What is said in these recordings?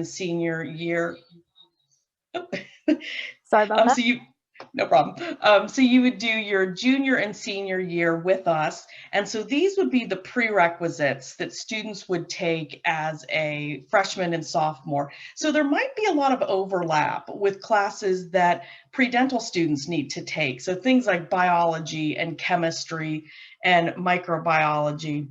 senior year. Sorry about that. So no problem. So you would do your junior and senior year with us. And so these would be the prerequisites that students would take as a freshman and sophomore. So there might be a lot of overlap with classes that pre-dental students need to take. So things like biology and chemistry and microbiology.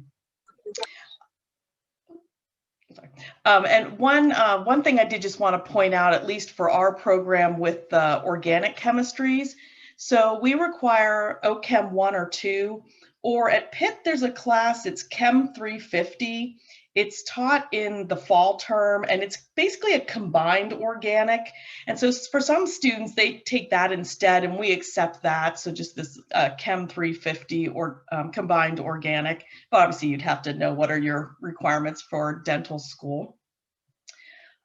And one thing I did just want to point out, at least for our program with the organic chemistries, so we require OChem 1 or 2, or at Pitt there's a class, it's Chem 350. It's taught in the fall term, and it's basically a combined organic. And so for some students, they take that instead, and we accept that. So just this Chem 350 or combined organic. But obviously, you'd have to know what are your requirements for dental school.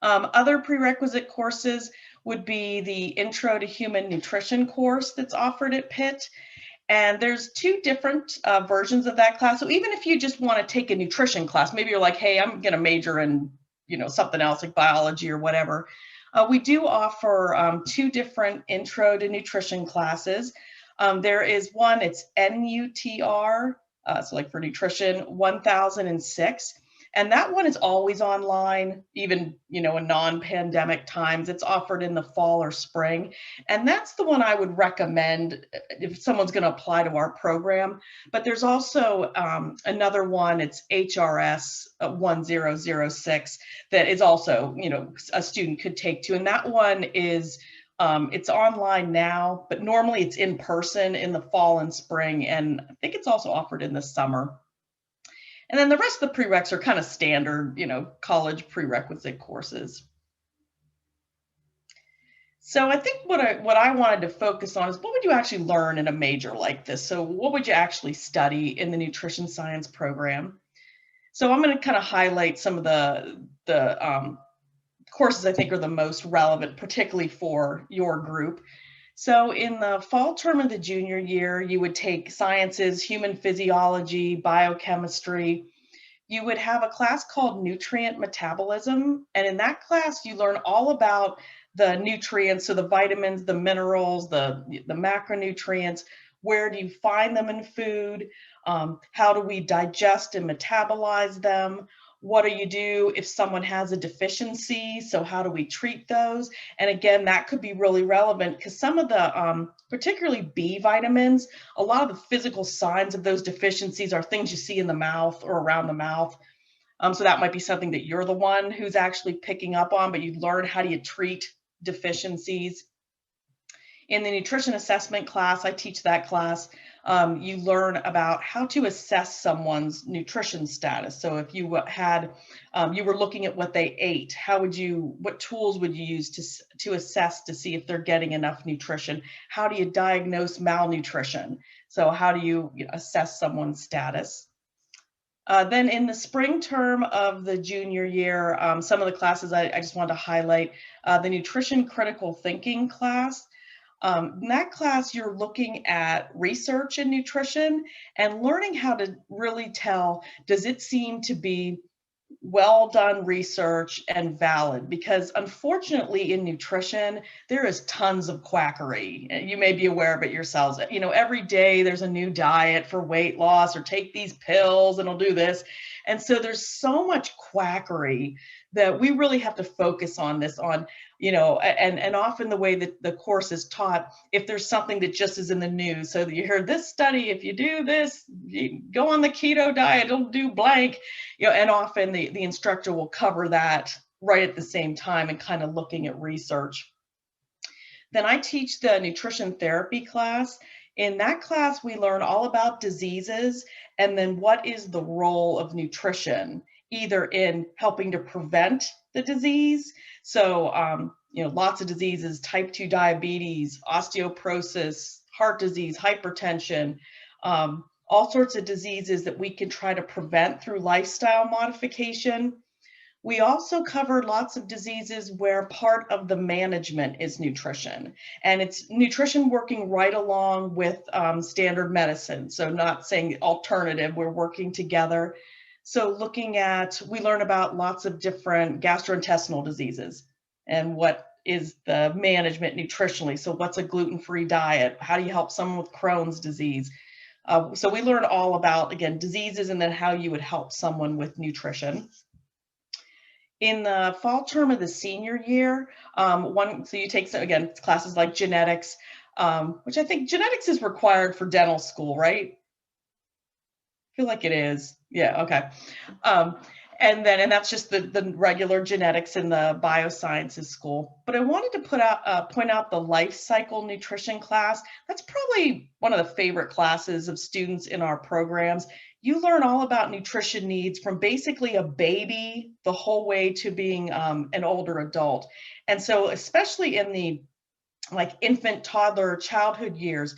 Other prerequisite courses would be the Intro to Human Nutrition course that's offered at Pitt. And there's two different versions of that class. So even if you just want to take a nutrition class, maybe you're like, hey, I'm going to major in, something else like biology or whatever. We do offer two different intro to nutrition classes. There is one, it's NUTR, so like for nutrition, 1006. And that one is always online, even, in non-pandemic times. It's offered in the fall or spring. And that's the one I would recommend if someone's going to apply to our program. But there's also another one, it's HRS 1006, that is also, a student could take too. And that one is, it's online now, but normally it's in person in the fall and spring. And I think it's also offered in the summer. And then the rest of the prereqs are kind of standard, college prerequisite courses. So I think what I wanted to focus on is what would you actually learn in a major like this? So what would you actually study in the nutrition science program? So I'm going to kind of highlight some of the courses I think are the most relevant, particularly for your group. So in the fall term of the junior year, you would take sciences, human physiology, biochemistry. You would have a class called nutrient metabolism. And in that class, you learn all about the nutrients, so the vitamins, the minerals, the macronutrients. Where do you find them in food? How do we digest and metabolize them? What do you do if someone has a deficiency? So how do we treat those? And again, that could be really relevant because some of the, particularly B vitamins, a lot of the physical signs of those deficiencies are things you see in the mouth or around the mouth. So that might be something that you're the one who's actually picking up on, but you learn how do you treat deficiencies. In the nutrition assessment class, I teach that class. You learn about how to assess someone's nutrition status. So if you had, you were looking at what they ate, what tools would you use to assess to see if they're getting enough nutrition? How do you diagnose malnutrition? So how do you assess someone's status? Then in the spring term of the junior year, some of the classes I just wanted to highlight, the nutrition critical thinking class. In that class, you're looking at research in nutrition and learning how to really tell, does it seem to be well done research and valid? Because unfortunately in nutrition, there is tons of quackery. You may be aware of it yourselves. Every day there's a new diet for weight loss or take these pills and it'll do this. And so there's so much quackery that we really have to focus on this and often the way that the course is taught, if there's something that just is in the news, so that you heard this study, if you do this, you go on the keto diet, it'll do blank, and often the instructor will cover that right at the same time and kind of looking at research. Then I teach the nutrition therapy class. In that class, we learn all about diseases and then what is the role of nutrition, either in helping to prevent the disease. So, lots of diseases, type 2 diabetes, osteoporosis, heart disease, hypertension, all sorts of diseases that we can try to prevent through lifestyle modification. We also cover lots of diseases where part of the management is nutrition, and it's nutrition working right along with standard medicine. So not saying alternative, we're working together. So we learn about lots of different gastrointestinal diseases and what is the management nutritionally. So what's a gluten-free diet? How do you help someone with Crohn's disease? So we learn all about, again, diseases and then how you would help someone with nutrition. In the fall term of the senior year, so you take, again, classes like genetics, which I think genetics is required for dental school, right? I feel like it is. Yeah, okay. And that's just the regular genetics in the biosciences school. But I wanted to point out the life cycle nutrition class. That's probably one of the favorite classes of students in our programs. You learn all about nutrition needs from basically a baby the whole way to being an older adult. And so especially in the like infant, toddler, childhood years,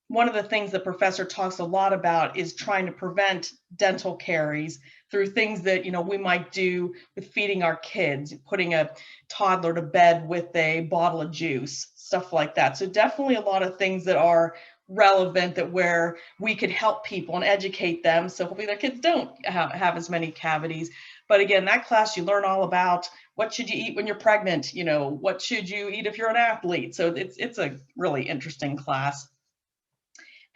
one of the things the professor talks a lot about is trying to prevent dental caries through things that, we might do with feeding our kids, putting a toddler to bed with a bottle of juice, stuff like that. So definitely a lot of things that are relevant, that where we could help people and educate them, so hopefully their kids don't have as many cavities. But again, that class, you learn all about what should you eat when you're pregnant, what should you eat if you're an athlete. So it's a really interesting class.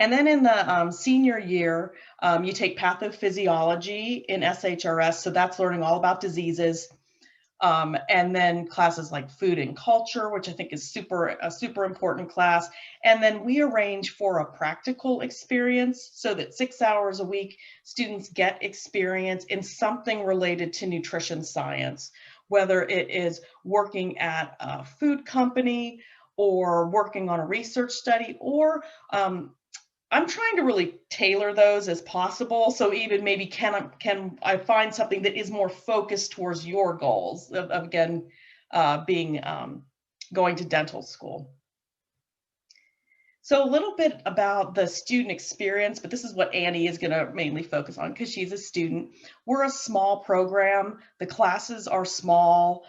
And then in the senior year, you take pathophysiology in SHRS. So that's learning all about diseases. And then classes like food and culture, which I think is a super important class. And then we arrange for a practical experience so that 6 hours a week, students get experience in something related to nutrition science, whether it is working at a food company or working on a research study, or I'm trying to really tailor those as possible. So even maybe can I find something that is more focused towards your goals of again, being going to dental school. So a little bit about the student experience, but this is what Annie is going to mainly focus on because she's a student. We're a small program. The classes are small.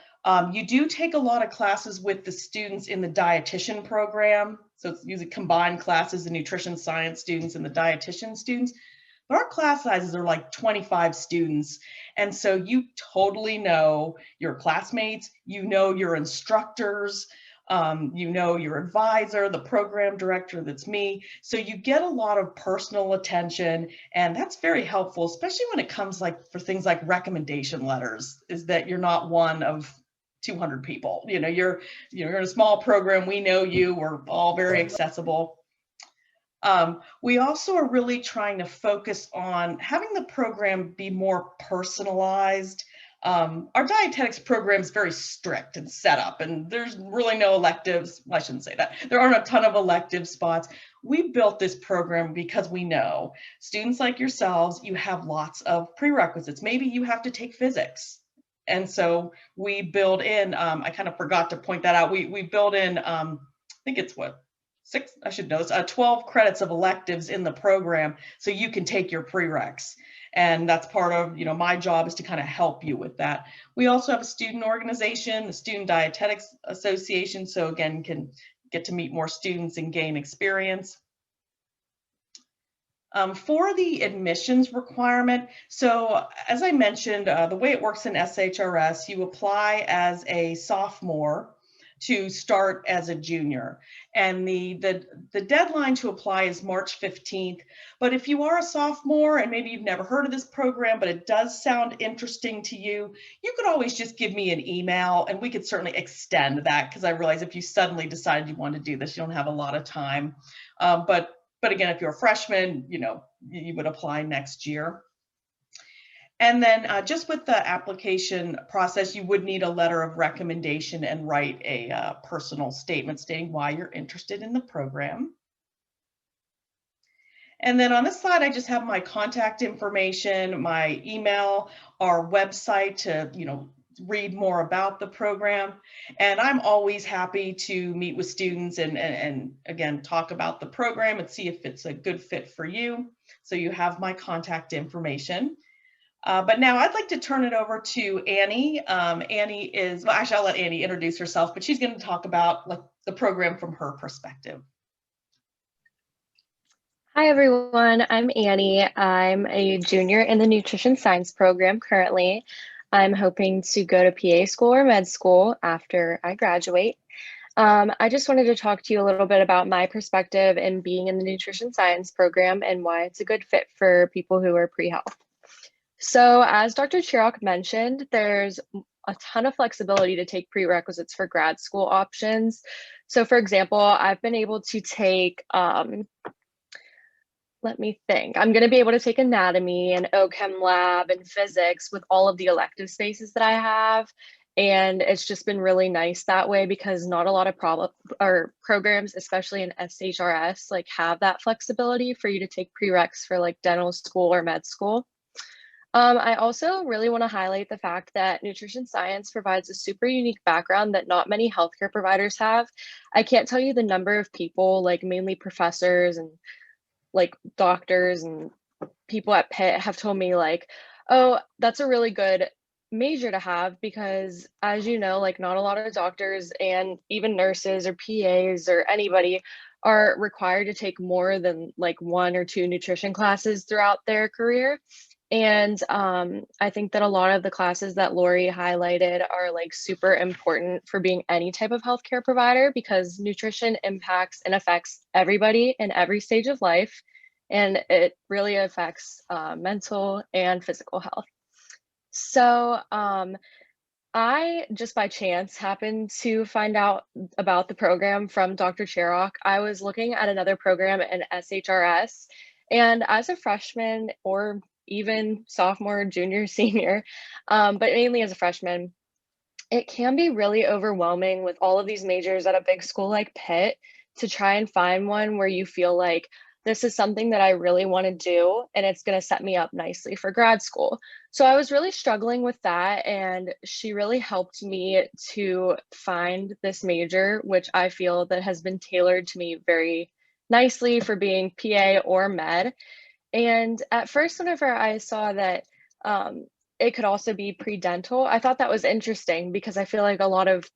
You do take a lot of classes with the students in the dietitian program. So it's usually combined classes, the nutrition science students and the dietitian students. But our class sizes are like 25 students. And so you totally know your classmates, your instructors, your advisor, the program director, that's me. So you get a lot of personal attention, and that's very helpful, especially when it comes for things like recommendation letters, is that you're not one of 200 people. You're in a small program. We know you. We're all very accessible. We also are really trying to focus on having the program be more personalized. Our dietetics program is very strict and set up, and there's really no electives. Well, I shouldn't say that. There aren't a ton of elective spots. We built this program because we know students like yourselves, you have lots of prerequisites. Maybe you have to take physics. And so we build in, I kind of forgot to point that out. We build in, I think it's 12 credits of electives in the program, so you can take your prereqs. And that's part of, my job is to kind of help you with that. We also have a student organization, the Student Dietetics Association. So again, can get to meet more students and gain experience. For the admissions requirement, so as I mentioned, the way it works in SHRS, you apply as a sophomore to start as a junior. And the deadline to apply is March 15th. But if you are a sophomore and maybe you've never heard of this program, but it does sound interesting to you, you could always just give me an email and we could certainly extend that, because I realize if you suddenly decided you want to do this, you don't have a lot of time. But again, if you're a freshman, you would apply next year. And then just with the application process, you would need a letter of recommendation and write a personal statement stating why you're interested in the program. And then on this slide, I just have my contact information, my email, our website to, read more about the program. And I'm always happy to meet with students and again, talk about the program and see if it's a good fit for you. So you have my contact information. But now I'd like to turn it over to Annie. Annie is, well, actually I'll let Annie introduce herself, but she's going to talk about the program from her perspective. Hi everyone, I'm Annie. I'm a junior in the nutrition science program currently. I'm hoping to go to PA school or med school after I graduate. I just wanted to talk to you a little bit about my perspective in being in the nutrition science program and why it's a good fit for people who are pre-health. So as Dr. Chirok mentioned, there's a ton of flexibility to take prerequisites for grad school options. So for example, I've been able to take let me think. I'm going to be able to take anatomy and OChem lab and physics with all of the elective spaces that I have. And it's just been really nice that way because not a lot of programs, especially in SHRS, like have that flexibility for you to take prereqs for like dental school or med school. I also really want to highlight the fact that nutrition science provides a super unique background that not many healthcare providers have. I can't tell you the number of people, like mainly professors and like doctors and people at Pitt have told me like, oh, that's a really good major to have because as you know, like not a lot of doctors and even nurses or PAs or anybody are required to take more than like 1 or 2 nutrition classes throughout their career. And I think that a lot of the classes that Lori highlighted are like super important for being any type of healthcare provider because nutrition impacts and affects everybody in every stage of life. And it really affects mental and physical health. So I just by chance happened to find out about the program from Dr. Cherok. I was looking at another program in SHRS, and as a freshman or even sophomore, junior, senior, but mainly as a freshman, it can be really overwhelming with all of these majors at a big school like Pitt to try and find one where you feel like this is something that I really want to do and it's going to set me up nicely for grad school. So I was really struggling with that and she really helped me to find this major which I feel that has been tailored to me very nicely for being PA or med. And at first, whenever I saw that it could also be pre-dental, I thought that was interesting because I feel like a lot of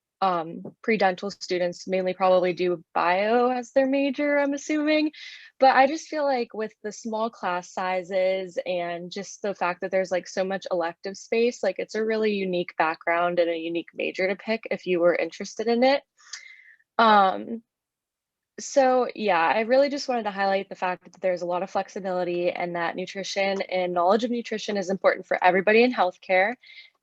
pre-dental students mainly probably do bio as their major, I'm assuming. But I just feel like with the small class sizes and just the fact that there's like so much elective space, like it's a really unique background and a unique major to pick if you were interested in it. Um, so yeah, I really just wanted to highlight the fact that there's a lot of flexibility and that nutrition and knowledge of nutrition is important for everybody in healthcare.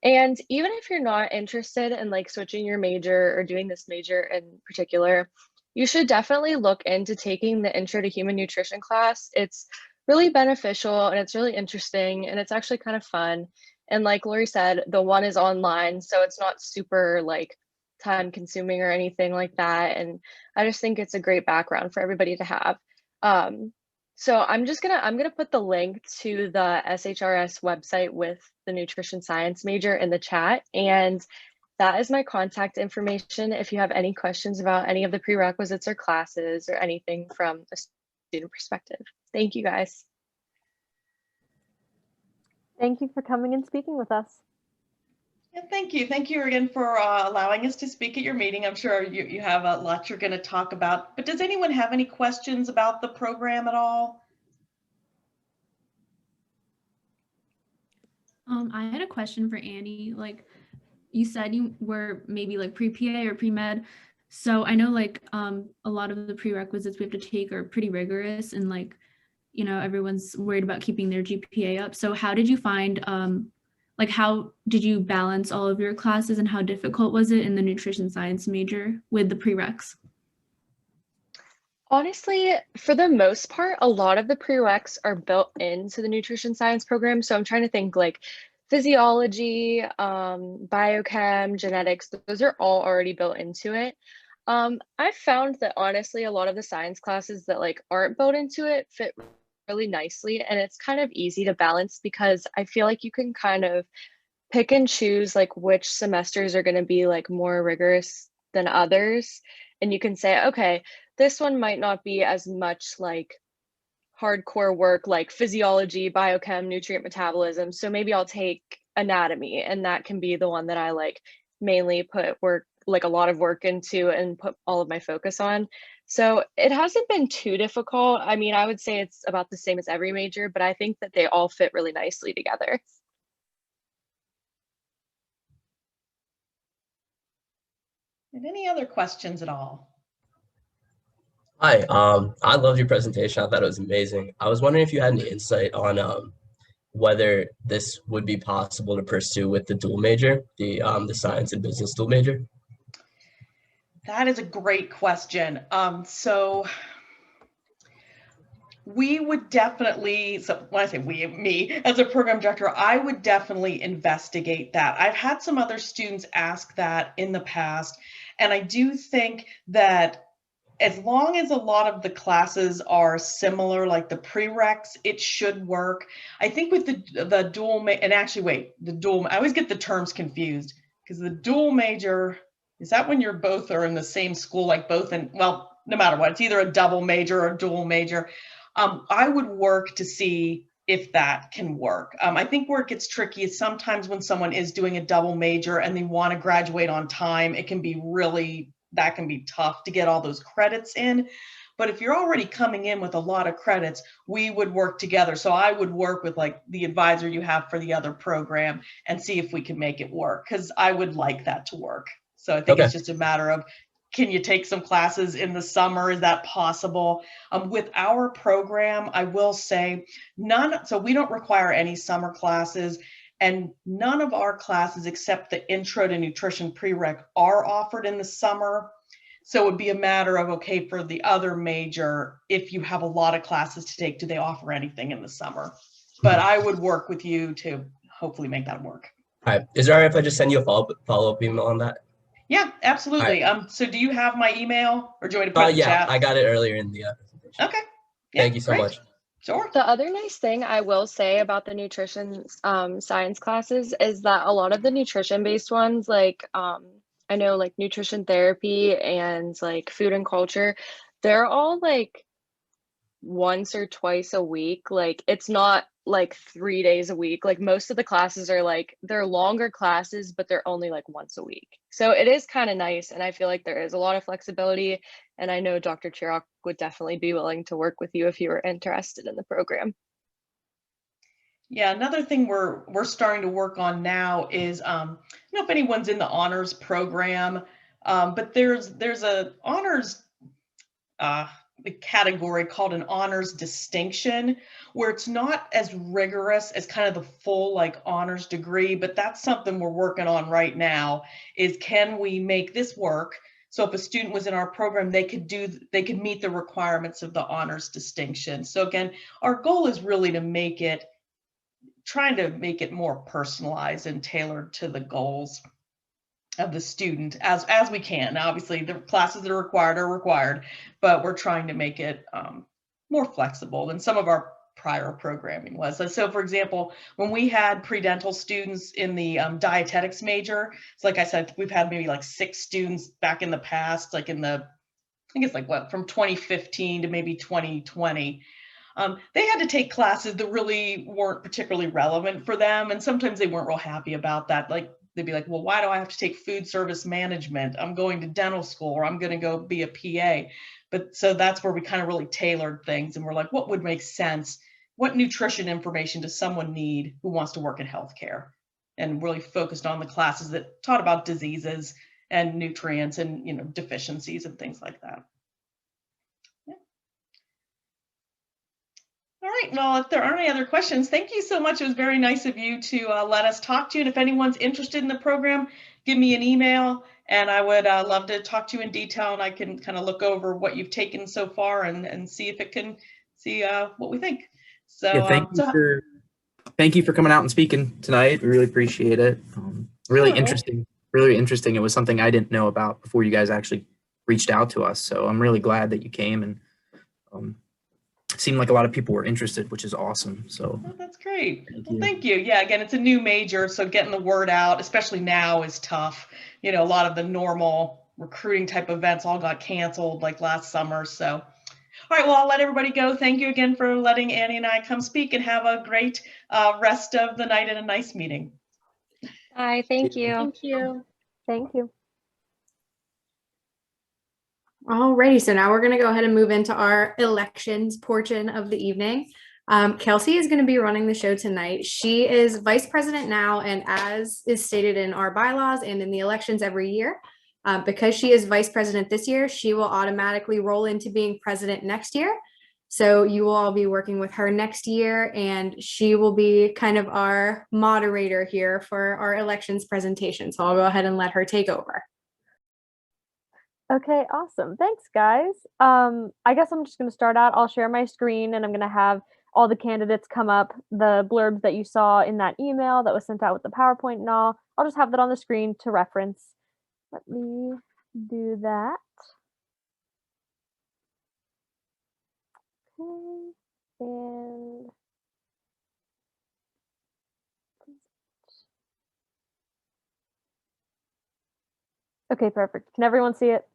And even if you're not interested in like switching your major or doing this major in particular, you should definitely look into taking the Intro to Human Nutrition class. It's really beneficial and it's really interesting and it's actually kind of fun. And like Lori said, the one is online, so it's not super like time consuming or anything like that. And I just think it's a great background for everybody to have. Um, so I'm gonna put the link to the SHRS website with the nutrition science major in the chat. And that is my contact information if you have any questions about any of the prerequisites or classes or anything from a student perspective. Thank you guys. Thank you for coming and speaking with us. Yeah, thank you. Thank you again for allowing us to speak at your meeting. I'm sure you have a lot you're going to talk about, but does anyone have any questions about the program at all? I had a question for Annie. Like you said you were maybe like pre-PA or pre-med. So I know like a lot of the prerequisites we have to take are pretty rigorous and like, you know, everyone's worried about keeping their GPA up. So how did you find like how did you balance all of your classes and how difficult was it in the nutrition science major with the prereqs? Honestly, for the most part, a lot of the prereqs are built into the nutrition science program. So I'm trying to think like physiology, biochem, genetics, those are all already built into it. I found that honestly, a lot of the science classes that like aren't built into it fit really nicely. And it's kind of easy to balance because I feel like you can kind of pick and choose like which semesters are going to be like more rigorous than others. And you can say, okay, this one might not be as much like hardcore work like physiology, biochem, nutrient metabolism. So maybe I'll take anatomy and that can be the one that I like mainly put work like a lot of work into and put all of my focus on. So it hasn't been too difficult. I mean, I would say it's about the same as every major, but I think that they all fit really nicely together. And any other questions at all? Hi, I loved your presentation. I thought it was amazing. I was wondering if you had any insight on whether this would be possible to pursue with the dual major, the science and business dual major. That is a great question. So we would definitely, so when I say we, me as a program director, I would definitely investigate that. I've had some other students ask that in the past, and I do think that as long as a lot of the classes are similar, like the prereqs, it should work. I think with the dual, and actually wait, the dual, I always get the terms confused because the dual major, is that when you're both are in the same school, like both in, well, no matter what, it's either a double major or a dual major. I would work to see if that can work. I think where it gets tricky is sometimes when someone is doing a double major and they want to graduate on time, it can be really, that can be tough to get all those credits in. But if you're already coming in with a lot of credits, we would work together. So I would work with like the advisor you have for the other program and see if we can make it work, because I would like that to work. So I think Okay. it's just a matter of, can you take some classes in the summer? Is that possible? With our program, I will say none, so we don't require any summer classes, and none of our classes except the intro to nutrition prereq are offered in the summer. So it would be a matter of, okay, for the other major, if you have a lot of classes to take, do they offer anything in the summer? But I would work with you to hopefully make that work. All right. Is it all right if I just send you a follow-up email on that? Yeah, absolutely. So do you have my email, or do you want me to put it in the Yeah, chat? I got it earlier in the presentation. Okay. Yeah, Thank you so great. much. Sure. The other nice thing I will say about the nutrition science classes is that a lot of the nutrition based ones, like I know like nutrition therapy and like food and culture, they're all like once or twice a week. Like it's not like 3 days a week. Like most of the classes are like, they're longer classes, but they're only like once a week. So it is kind of nice. And I feel like there is a lot of flexibility. And I know Dr. Chirok would definitely be willing to work with you if you were interested in the program. Yeah, another thing we're starting to work on now is, I don't know if anyone's in the honors program, but there's a honors category called an honors distinction, where it's not as rigorous as kind of the full like honors degree, but that's something we're working on right now, is can we make this work? So if a student was in our program, they could meet the requirements of the honors distinction. So again, our goal is really to trying to make it more personalized and tailored to the goals of the student as we can. Now, obviously, the classes that are required, but we're trying to make it more flexible than some of our prior programming was. So for example, when we had pre-dental students in the dietetics major, so like I said, we've had maybe like 6 students back in the past, like in the, I think it's like what, from 2015 to maybe 2020. They had to take classes that really weren't particularly relevant for them. And sometimes they weren't real happy about that. Like they'd be like, well, why do I have to take food service management? I'm going to dental school, or I'm going to go be a PA. But so that's where we kind of really tailored things. And we're like, what would make sense? What nutrition information does someone need who wants to work in healthcare? And really focused on the classes that taught about diseases and nutrients and, you know, deficiencies and things like that. All right, well, if there aren't any other questions, thank you so much. It was very nice of you to let us talk to you. And if anyone's interested in the program, give me an email, and I would love to talk to you in detail, and I can kind of look over what you've taken so far and see if it can see what we think. So, yeah, thank you for coming out and speaking tonight. We really appreciate it. Really interesting. It was something I didn't know about before you guys actually reached out to us. So I'm really glad that you came, and seemed like a lot of people were interested, which is awesome. So that's great. Thank you. Yeah, again, it's a new major, so getting the word out, especially now, is tough. You know, a lot of the normal recruiting type events all got canceled like last summer. So, all right, well, I'll let everybody go. Thank you again for letting Annie and I come speak, and have a great rest of the night and a nice meeting. Bye, thank you. Thank you. Thank you. Alrighty, so now we're going to go ahead and move into our elections portion of the evening. Kelsey is going to be running the show tonight. She is vice president now, and as is stated in our bylaws and in the elections every year, because she is vice president this year, she will automatically roll into being president next year. So you will all be working with her next year, and she will be kind of our moderator here for our elections presentation. So I'll go ahead and let her take over. Okay, awesome. Thanks, guys. I guess I'm just going to start out. I'll share my screen and I'm going to have all the candidates come up, the blurbs that you saw in that email that was sent out with the PowerPoint and all. I'll just have that on the screen to reference. Let me do that. Okay, and okay, perfect. Can everyone see it?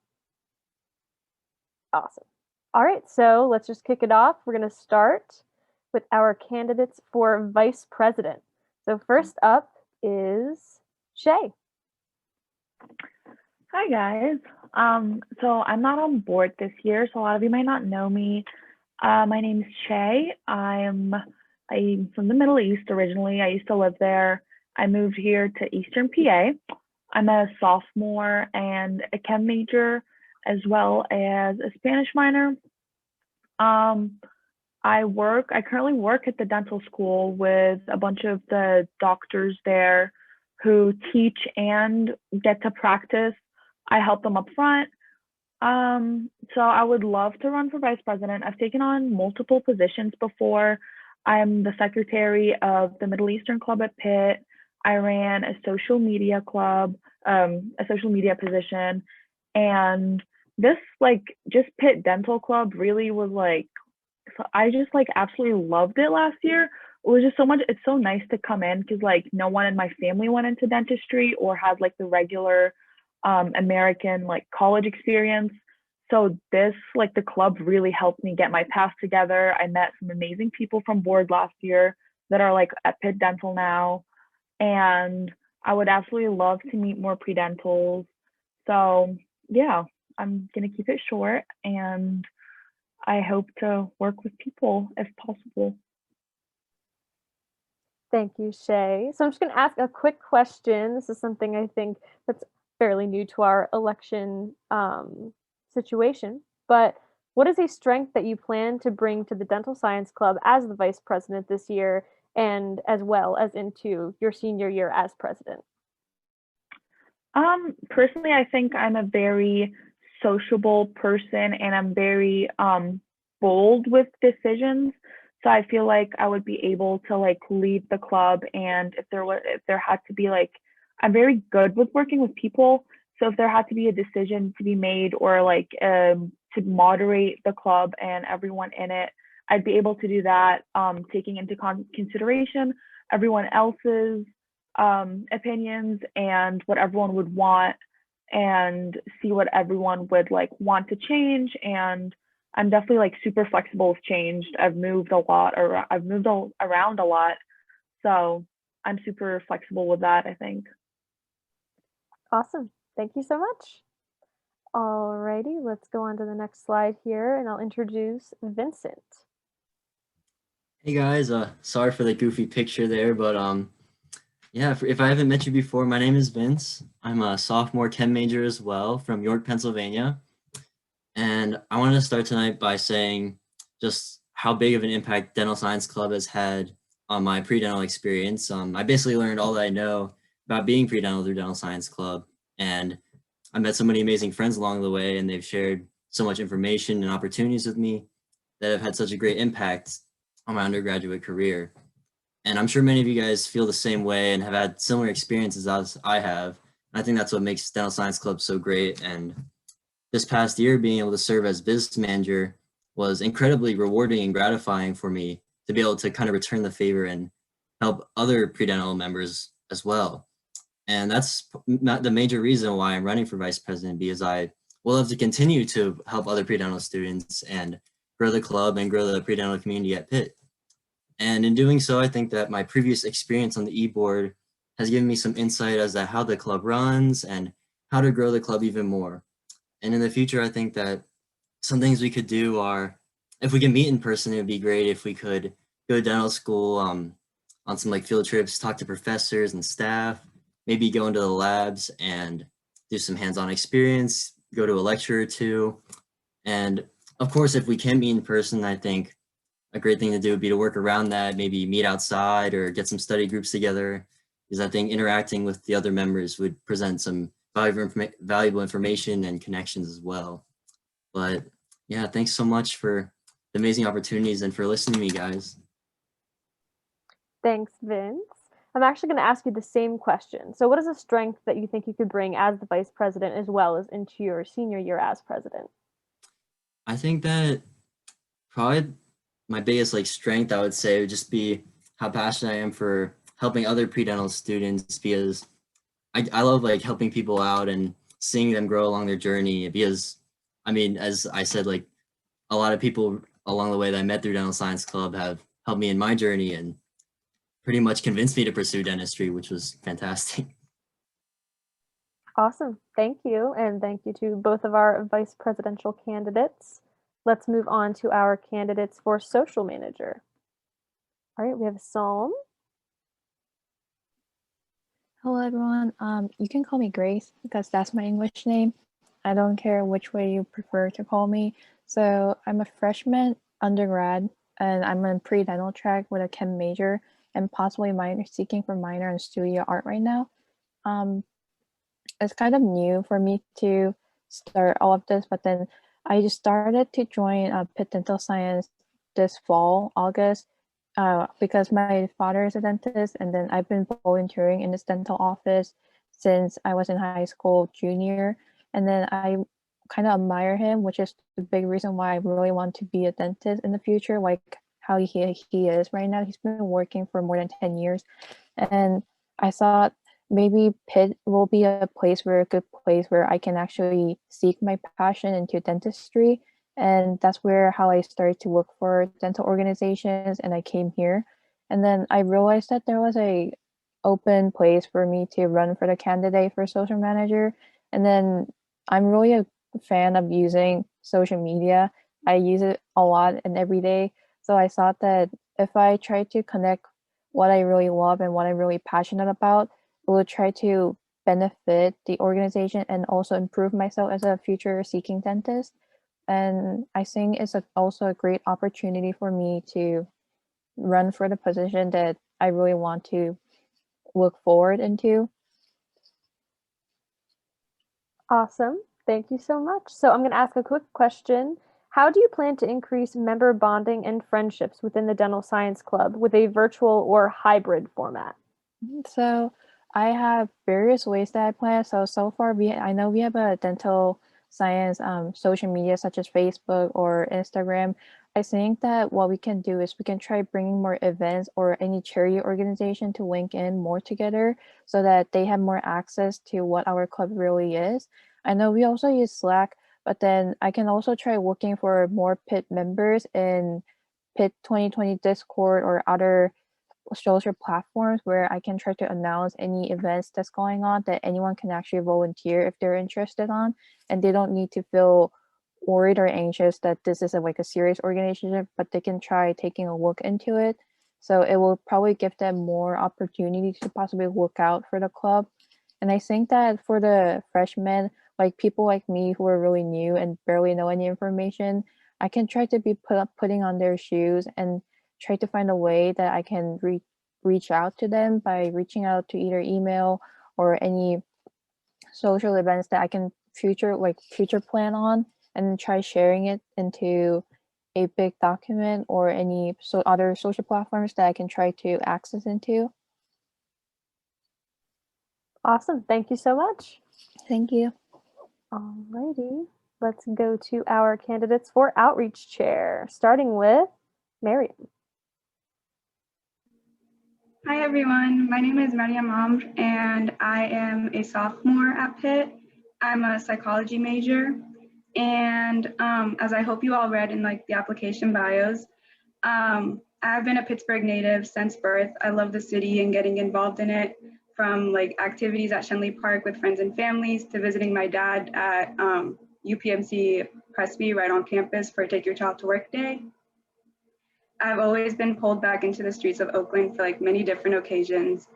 Awesome. All right, so let's just kick it off. We're going to start with our candidates for vice president. So first up is Shay. Hi guys. So I'm not on board this year, so a lot of you might not know me. My name is Shay. I'm from the Middle East originally. I used to live there. I moved here to Eastern PA. I'm a sophomore and a chem major, as well as a Spanish minor. I currently work at the dental school with a bunch of the doctors there who teach and get to practice. I help them up front. So I would love to run for vice president. I've taken on multiple positions before. I'm the secretary of the Middle Eastern Club at Pitt. I ran a social media club, a social media position, and this just Pitt Dental Club really was I just absolutely loved it last year. It was just so much. It's so nice to come in because no one in my family went into dentistry or had the regular American college experience. So this the club really helped me get my path together. I met some amazing people from board last year that are at Pitt Dental now, and I would absolutely love to meet more pre-dentals. So yeah, I'm gonna keep it short, and I hope to work with people if possible. Thank you, Shay. So I'm just going to ask a quick question. This is something I think that's fairly new to our election situation, but what is a strength that you plan to bring to the Dental Science Club as the vice president this year, and as well as into your senior year as president? Personally, I think I'm a very sociable person, and I'm very bold with decisions. So I feel like I would be able to lead the club, and if there had to be I'm very good with working with people. So if there had to be a decision to be made, or to moderate the club and everyone in it, I'd be able to do that, taking into consideration everyone else's opinions and what everyone would want, and see what everyone would want to change. And I'm definitely super flexible with change. I've moved a lot, or I've moved around a lot, so I'm super flexible with that, I think. Awesome. Thank you so much. Alrighty, let's go on to the next slide here, and I'll introduce Vincent. Hey guys, sorry for the goofy picture there, but yeah, if I haven't met you before, my name is Vince. I'm a sophomore chem major as well from York, Pennsylvania. And I wanted to start tonight by saying just how big of an impact Dental Science Club has had on my pre-dental experience. I basically learned all that I know about being pre-dental through Dental Science Club. And I met so many amazing friends along the way, and they've shared so much information and opportunities with me that have had such a great impact on my undergraduate career. And I'm sure many of you guys feel the same way and have had similar experiences as I have. And I think that's what makes Dental Science Club so great. And this past year, being able to serve as business manager was incredibly rewarding and gratifying for me to be able to kind of return the favor and help other pre-dental members as well. And that's not the major reason why I'm running for vice president, because I will love to continue to help other pre-dental students and grow the club and grow the pre-dental community at Pitt. And in doing so, I think that my previous experience on the e-board has given me some insight as to how the club runs and how to grow the club even more. And in the future, I think that some things we could do are, if we can meet in person, it would be great if we could go to dental school on some like field trips, talk to professors and staff, maybe go into the labs and do some hands-on experience, go to a lecture or two. And of course, if we can meet in person, I think a great thing to do would be to work around that, maybe meet outside or get some study groups together, because I think interacting with the other members would present some valuable information and connections as well. But yeah, thanks so much for the amazing opportunities and for listening to me, guys. Thanks, Vince. I'm actually going to ask you the same question. So what is a strength that you think you could bring as the vice president as well as into your senior year as president? I think that probably my biggest like strength, I would say, would just be how passionate I am for helping other pre-dental students, because I love like helping people out and seeing them grow along their journey, because I mean, as I said, like a lot of people along the way that I met through Dental Science Club have helped me in my journey and pretty much convinced me to pursue dentistry, which was fantastic. Awesome. Thank you. And thank you to both of our vice presidential candidates. Let's move on to our candidates for social manager. All right, we have Psalm. Hello, everyone. You can call me Grace because that's my English name. I don't care which way you prefer to call me. So I'm a freshman undergrad, and I'm in pre-dental track with a chem major and possibly seeking for minor in studio art right now. It's kind of new for me to start all of this, but then I just started to join Pitt Dental Science this fall, August, because my father is a dentist, and then I've been volunteering in this dental office since I was in high school junior, and then I kind of admire him, which is the big reason why I really want to be a dentist in the future, like how he is right now. He's been working for more than 10 years, and I thought maybe Pitt will be a good place where I can actually seek my passion into dentistry. And that's how I started to look for dental organizations, and I came here. And then I realized that there was a open place for me to run for the candidate for social manager. And then I'm really a fan of using social media. I use it a lot and every day. So I thought that if I try to connect what I really love and what I'm really passionate about, it will try to benefit the organization and also improve myself as a future seeking dentist. And I think it's also a great opportunity for me to run for the position that I really want to look forward into. Awesome. Thank you so much. So I'm going to ask a quick question. How do you plan to increase member bonding and friendships within the Dental Science Club with a virtual or hybrid format? So I have various ways that I plan. So far, I know we have a dental science social media such as Facebook or Instagram. I think that what we can do is we can try bringing more events or any charity organization to link in more together so that they have more access to what our club really is. I know we also use Slack, but then I can also try looking for more Pitt members in Pitt 2020 Discord or other social platforms where I can try to announce any events that's going on that anyone can actually volunteer if they're interested on, and they don't need to feel worried or anxious that this is like a serious organization, but they can try taking a look into it. So it will probably give them more opportunities to possibly look out for the club. And I think that for the freshmen, like people like me who are really new and barely know any information, I can try to be putting on their shoes and try to find a way that I can reach out to them by reaching out to either email or any social events that I can future plan on, and try sharing it into a big document or any other social platforms that I can try to access into. Awesome. Thank you so much. Thank you. Alrighty. Let's go to our candidates for outreach chair, starting with Mariam. Hi everyone, my name is Mariam Amr and I am a sophomore at Pitt. I'm a psychology major, and as I hope you all read in the application bios, I've been a Pittsburgh native since birth. I love the city and getting involved in it, from activities at Shenley Park with friends and families to visiting my dad at UPMC Presby right on campus for Take Your Child to Work Day. I've always been pulled back into the streets of Oakland for like many different occasions.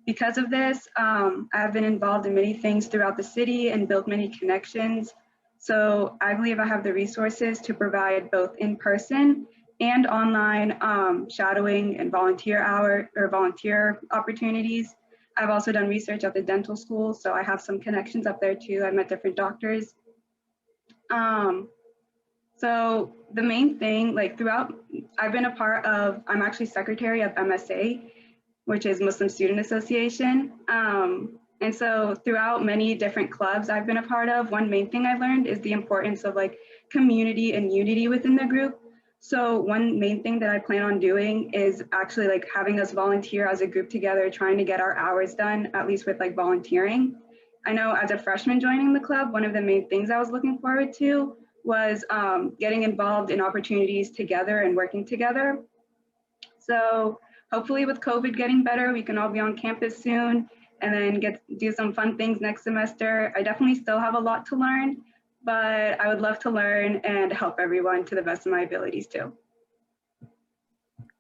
Because of this, I've been involved in many things throughout the city and built many connections. So I believe I have the resources to provide both in-person and online shadowing and volunteer opportunities. I've also done research at the dental school, so I have some connections up there too. I've met different doctors. So the main thing, like throughout, I've been a part of, I'm actually secretary of MSA, which is Muslim Student Association. And so throughout many different clubs I've been a part of, one main thing I learned is the importance of like community and unity within the group. So one main thing that I plan on doing is actually like having us volunteer as a group together, trying to get our hours done, at least with like volunteering. I know as a freshman joining the club, one of the main things I was looking forward to was getting involved in opportunities together and working together. So hopefully with COVID getting better, we can all be on campus soon and then do some fun things next semester. I definitely still have a lot to learn, but I would love to learn and help everyone to the best of my abilities too.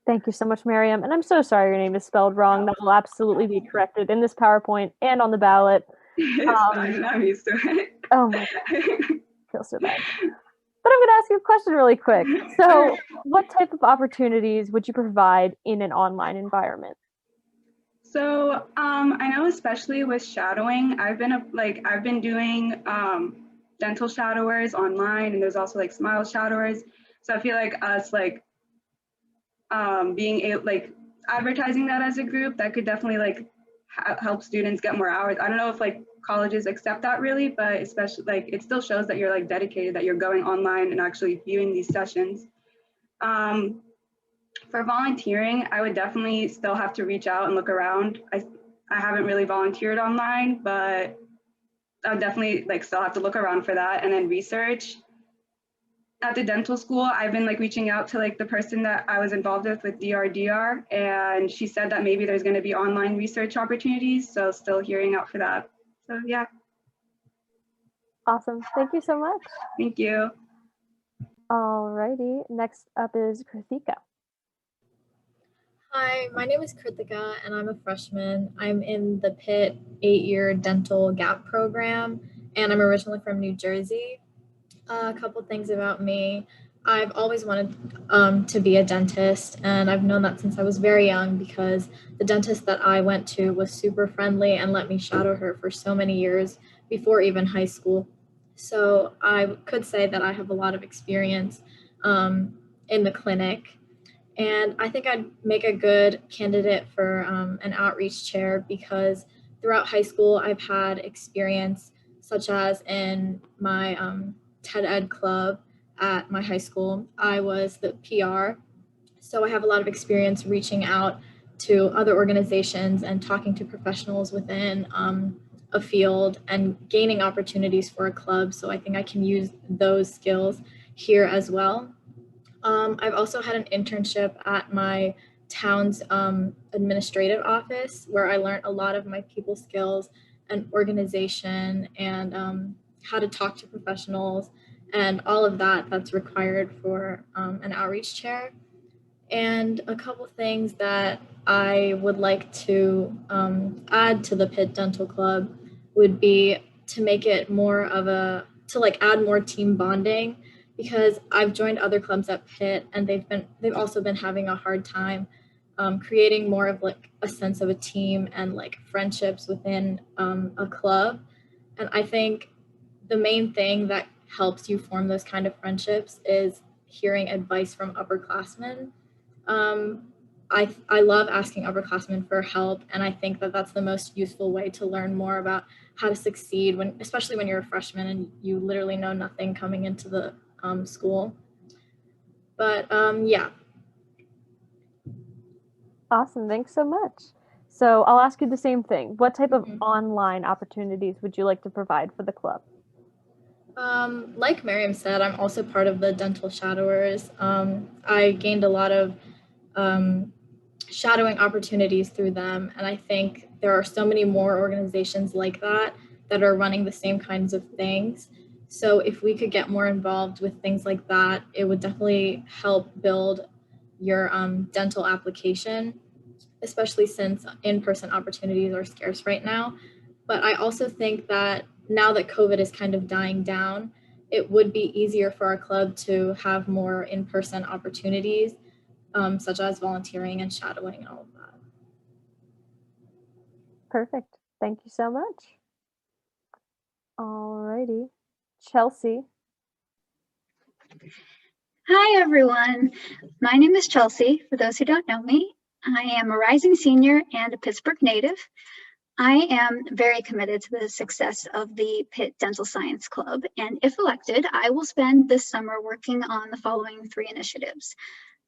Thank you so much, Miriam. And I'm so sorry your name is spelled wrong. That will absolutely be corrected in this PowerPoint and on the ballot. It's fine, I'm used to it. Oh my God, I feel so bad. But I'm gonna ask you a question really quick. So what type of opportunities would you provide in an online environment? So I know especially with shadowing, I've been doing dental shadowers online, and there's also like smile shadowers. So I feel like us being able, like advertising that as a group, that could definitely like help students get more hours. I don't know if like colleges accept that really, but especially like it still shows that you're like dedicated, that you're going online and actually viewing these sessions. For volunteering, I would definitely still have to reach out and look around. I haven't really volunteered online, but I would definitely like still have to look around for that and then research. At the dental school, I've been like reaching out to like the person that I was involved with DRDR, and she said that maybe there's going to be online research opportunities, so still hearing out for that. So yeah. Awesome. Thank you so much. Thank you. Alrighty. Next up is Krithika. Hi, my name is Krithika and I'm a freshman. I'm in the Pitt 8-year dental gap program and I'm originally from New Jersey. A couple things about me. I've always wanted to be a dentist, and I've known that since I was very young because the dentist that I went to was super friendly and let me shadow her for so many years before even high school. So I could say that I have a lot of experience in the clinic, and I think I'd make a good candidate for an outreach chair because throughout high school I've had experience such as in my TED Ed club at my high school. I was the PR, so I have a lot of experience reaching out to other organizations and talking to professionals within a field and gaining opportunities for a club. So I think I can use those skills here as well. I've also had an internship at my town's administrative office where I learned a lot of my people skills and organization and how to talk to professionals and all of that that's required for an outreach chair. And a couple things that I would like to add to the Pitt Dental Club would be to make it more of to add more team bonding, because I've joined other clubs at Pitt and they've also been having a hard time creating more of like a sense of a team and like friendships within a club. And I think the main thing that helps you form those kind of friendships is hearing advice from upperclassmen. I love asking upperclassmen for help, and I think that that's the most useful way to learn more about how to succeed, especially when you're a freshman and you literally know nothing coming into the school. But yeah. Awesome, thanks so much. So I'll ask you the same thing. What type of online opportunities would you like to provide for the club? Like Miriam said, I'm also part of the dental shadowers. I gained a lot of shadowing opportunities through them, and I think there are so many more organizations like that that are running the same kinds of things. So if we could get more involved with things like that, it would definitely help build your dental application, especially since in-person opportunities are scarce right now. But I also think that now that COVID is kind of dying down, it would be easier for our club to have more in-person opportunities, such as volunteering and shadowing and all of that. Perfect. Thank you so much. Alrighty. Chelsea. Hi, everyone. My name is Chelsea. For those who don't know me, I am a rising senior and a Pittsburgh native. I am very committed to the success of the Pitt Dental Science Club, and if elected, I will spend this summer working on the following 3 initiatives.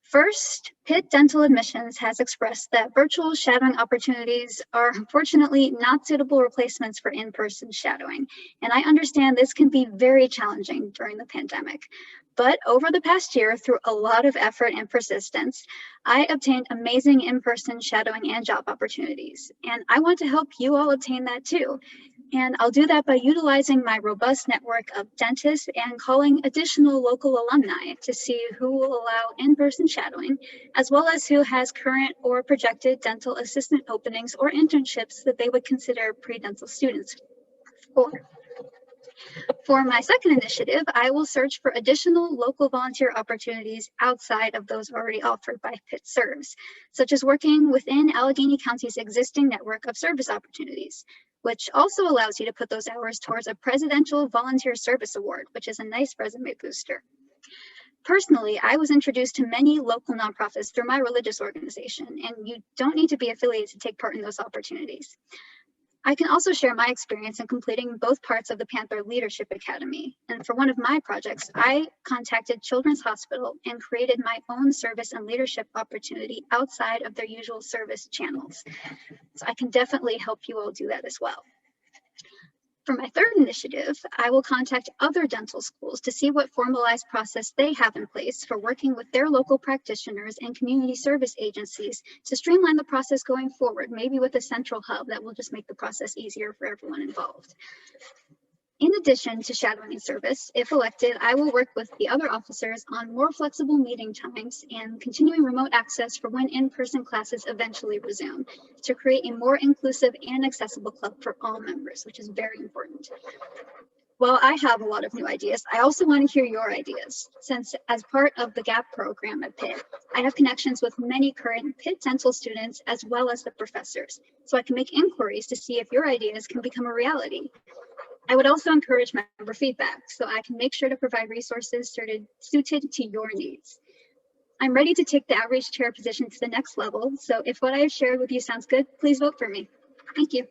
First, Pitt Dental Admissions has expressed that virtual shadowing opportunities are unfortunately not suitable replacements for in-person shadowing, and I understand this can be very challenging during the pandemic. But over the past year, through a lot of effort and persistence, I obtained amazing in-person shadowing and job opportunities, and I want to help you all obtain that too. And I'll do that by utilizing my robust network of dentists and calling additional local alumni to see who will allow in-person shadowing, as well as who has current or projected dental assistant openings or internships that they would consider pre-dental students for. For my second initiative, I will search for additional local volunteer opportunities outside of those already offered by Pitt Serves, such as working within Allegheny County's existing network of service opportunities, which also allows you to put those hours towards a Presidential Volunteer Service Award, which is a nice resume booster. Personally, I was introduced to many local nonprofits through my religious organization, and you don't need to be affiliated to take part in those opportunities. I can also share my experience in completing both parts of the Panther Leadership Academy. And for one of my projects, I contacted Children's Hospital and created my own service and leadership opportunity outside of their usual service channels. So I can definitely help you all do that as well. For my third initiative, I will contact other dental schools to see what formalized process they have in place for working with their local practitioners and community service agencies to streamline the process going forward, maybe with a central hub that will just make the process easier for everyone involved. In addition to shadowing and service, if elected, I will work with the other officers on more flexible meeting times and continuing remote access for when in-person classes eventually resume to create a more inclusive and accessible club for all members, which is very important. While I have a lot of new ideas, I also want to hear your ideas, since as part of the GAP program at Pitt, I have connections with many current Pitt dental students as well as the professors, so I can make inquiries to see if your ideas can become a reality. I would also encourage member feedback so I can make sure to provide resources suited to your needs. I'm ready to take the outreach chair position to the next level, so if what I have shared with you sounds good, please vote for me. Thank you.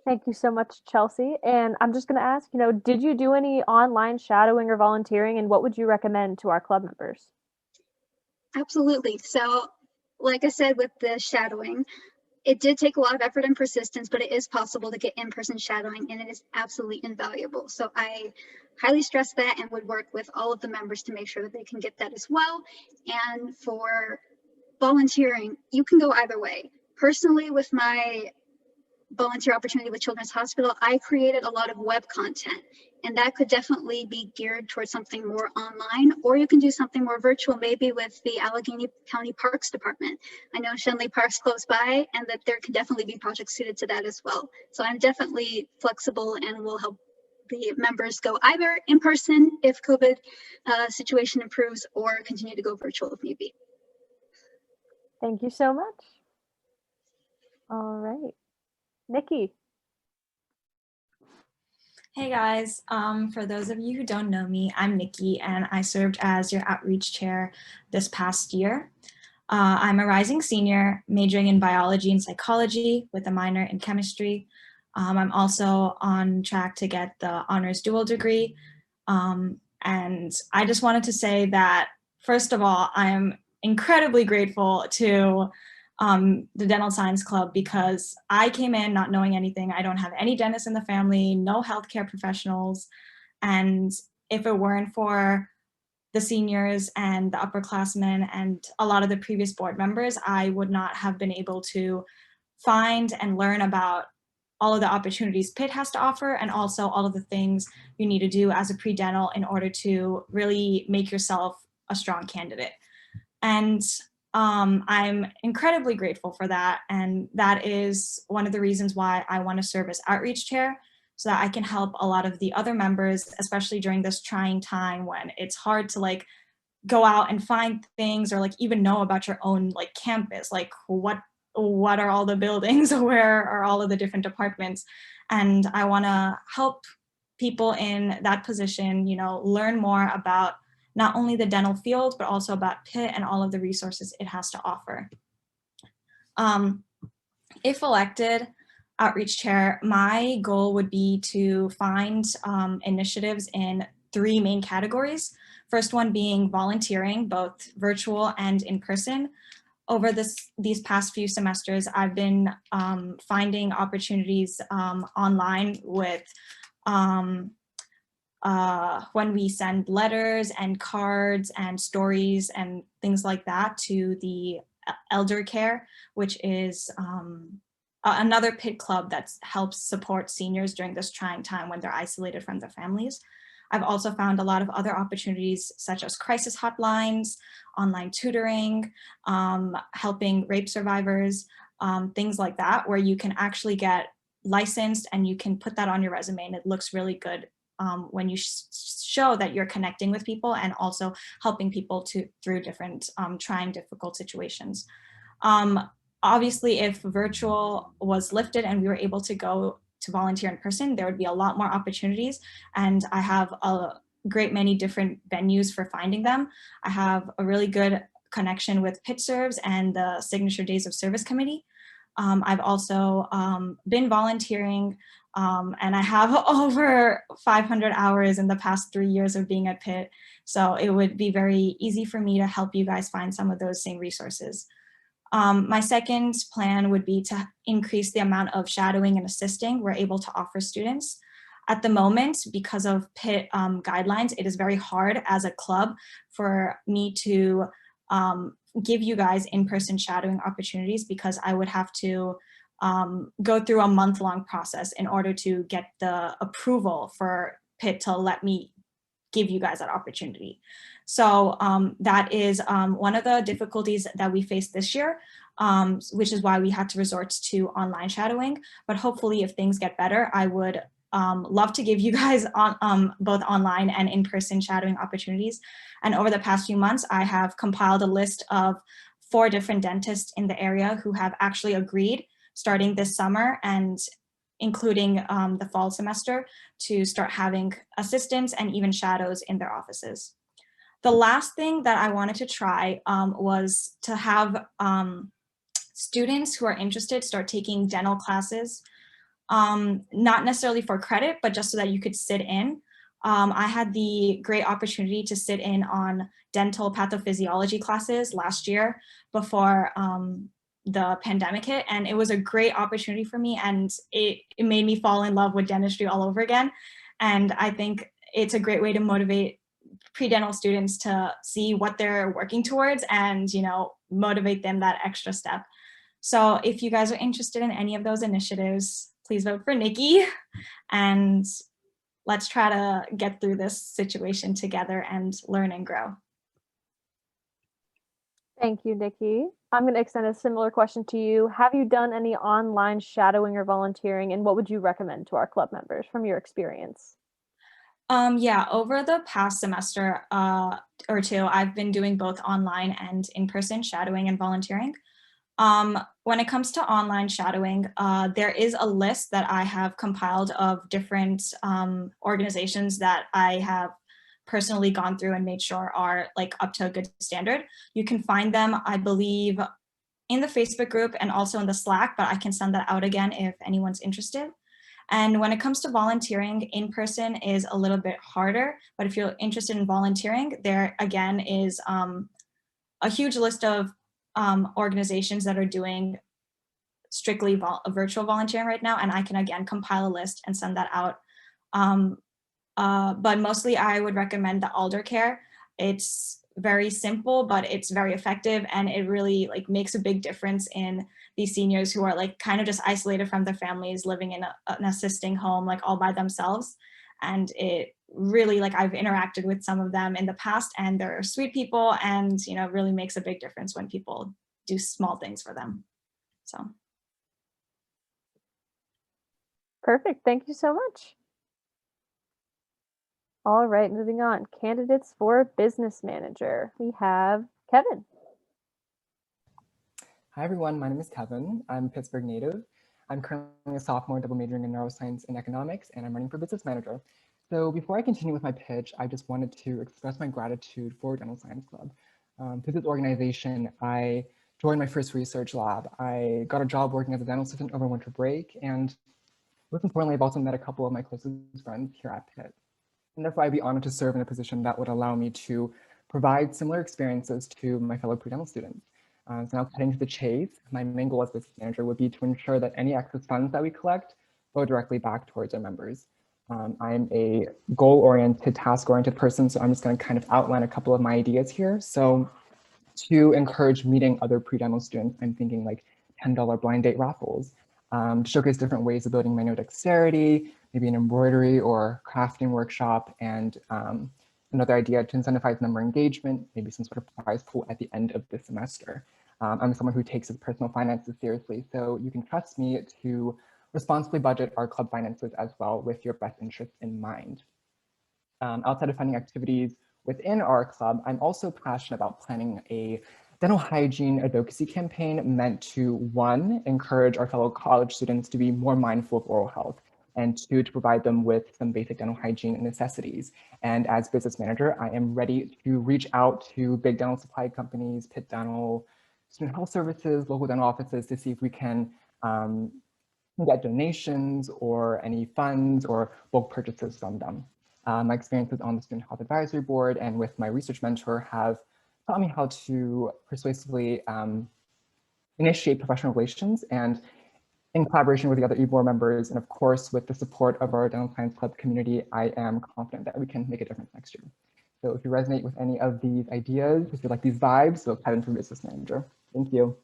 Thank you so much, Chelsea. And I'm just going to ask, did you do any online shadowing or volunteering, and what would you recommend to our club members? Absolutely. So, like I said, with the shadowing, it did take a lot of effort and persistence, but it is possible to get in-person shadowing, and it is absolutely invaluable. So I highly stress that and would work with all of the members to make sure that they can get that as well. And for volunteering, you can go either way. Personally, with my volunteer opportunity with Children's Hospital, I created a lot of web content, and that could definitely be geared towards something more online, or you can do something more virtual, maybe with the Allegheny County Parks Department. I know Shenley Park's close by, and that there could definitely be projects suited to that as well. So I'm definitely flexible and will help the members go either in person if COVID situation improves, or continue to go virtual if need be. Thank you so much. All right. Nikki. Hey guys, for those of you who don't know me, I'm Nikki and I served as your outreach chair this past year. I'm a rising senior majoring in biology and psychology with a minor in chemistry. I'm also on track to get the honors dual degree. And I just wanted to say that, first of all, I'm incredibly grateful to the Dental Science Club, because I came in not knowing anything. I don't have any dentists in the family, no healthcare professionals. And if it weren't for the seniors and the upperclassmen and a lot of the previous board members, I would not have been able to find and learn about all of the opportunities Pitt has to offer, and also all of the things you need to do as a pre-dental in order to really make yourself a strong candidate. And I'm incredibly grateful for that. And that is one of the reasons why I want to serve as outreach chair, so that I can help a lot of the other members, especially during this trying time when it's hard to like go out and find things or like even know about your own like campus, like what are all the buildings, where are all of the different departments. And I want to help people in that position, you know, learn more about not only the dental field, but also about Pitt and all of the resources it has to offer. If elected outreach chair, my goal would be to find initiatives in 3 main categories. First one being volunteering, both virtual and in person. Over these past few semesters, I've been finding opportunities online with when we send letters and cards and stories and things like that to the elder care, which is another Pitt club that helps support seniors during this trying time when they're isolated from their families. I've also found a lot of other opportunities such as crisis hotlines, online tutoring, helping rape survivors, things like that, where you can actually get licensed and you can put that on your resume and it looks really good when you show that you're connecting with people and also helping people through different trying, difficult situations. Obviously, if virtual was lifted and we were able to go to volunteer in person, there would be a lot more opportunities. And I have a great many different venues for finding them. I have a really good connection with Pitt Serves and the Signature Days of Service Committee. I've also been volunteering and I have over 500 hours in the past 3 years of being at Pitt. So it would be very easy for me to help you guys find some of those same resources. My second plan would be to increase the amount of shadowing and assisting we're able to offer students. At the moment, because of Pitt guidelines, it is very hard as a club for me to give you guys in-person shadowing opportunities, because I would have to go through a month-long process in order to get the approval for Pitt to let me give you guys that opportunity. So that is one of the difficulties that we faced this year, which is why we had to resort to online shadowing. But hopefully if things get better, I would love to give you guys both online and in-person shadowing opportunities. And over the past few months, I have compiled a list of 4 different dentists in the area who have actually agreed, starting this summer and including the fall semester, to start having assistants and even shadows in their offices. The last thing that I wanted to try was to have students who are interested start taking dental classes, not necessarily for credit, but just so that you could sit in. I had the great opportunity to sit in on dental pathophysiology classes last year before the pandemic hit, and it was a great opportunity for me, and it made me fall in love with dentistry all over again. And I think it's a great way to motivate pre-dental students to see what they're working towards and, you know, motivate them that extra step. So if you guys are interested in any of those initiatives, please vote for Nikki, and let's try to get through this situation together and learn and grow. Thank you, Nikki. I'm going to extend a similar question to you. Have you done any online shadowing or volunteering, and what would you recommend to our club members from your experience? Yeah, over the past semester or 2, I've been doing both online and in-person shadowing and volunteering. When it comes to online shadowing, there is a list that I have compiled of different organizations that I have personally gone through and made sure are like up to a good standard. You can find them, I believe, in the Facebook group and also in the Slack, but I can send that out again if anyone's interested. And when it comes to volunteering, in person is a little bit harder, but if you're interested in volunteering, there again is a huge list of organizations that are doing strictly virtual volunteering right now, and I can again compile a list and send that out. But mostly I would recommend the Elder Care. It's very simple, but it's very effective, and it really like makes a big difference in these seniors who are like kind of just isolated from their families, living in an assisting home like all by themselves. And it really, like, I've interacted with some of them in the past, and they're sweet people, and you know, really makes a big difference when people do small things for them. So Perfect. Thank you so much. All right, moving on. Candidates for business manager. We have Kevin. Hi everyone, my name is Kevin. I'm a Pittsburgh native. I'm currently a sophomore double majoring in neuroscience and economics, and I'm running for business manager. So before I continue with my pitch, I just wanted to express my gratitude for Dental Science Club. Through this organization, I joined my first research lab. I got a job working as a dental assistant over winter break, and most importantly, I've also met a couple of my closest friends here at Pitt. And therefore, I'd be honored to serve in a position that would allow me to provide similar experiences to my fellow pre-dental students. So now cutting to the chase, my main goal as business manager would be to ensure that any excess funds that we collect go directly back towards our members. I'm a goal-oriented, task-oriented person, so I'm just going to kind of outline a couple of my ideas here. So to encourage meeting other pre-dental students, I'm thinking like $10 blind date raffles, to showcase different ways of building manual dexterity, maybe an embroidery or crafting workshop, and another idea to incentivize member engagement, maybe some sort of prize pool at the end of the semester. I'm someone who takes his personal finances seriously, so you can trust me to responsibly budget our club finances as well with your best interests in mind. Outside of funding activities within our club, I'm also passionate about planning a dental hygiene advocacy campaign meant to, one, encourage our fellow college students to be more mindful of oral health, and two, to provide them with some basic dental hygiene necessities. And as business manager, I am ready to reach out to big dental supply companies, Pitt Dental, Student Health Services, local dental offices to see if we can get donations or any funds or bulk purchases from them. My experiences on the Student Health Advisory Board and with my research mentor have taught me how to persuasively initiate professional relations, and in collaboration with the other eBoard members, and of course, with the support of our Dental Science Club community, I am confident that we can make a difference next year. So if you resonate with any of these ideas, if you like these vibes, look Kevin for Business Manager. Thank you.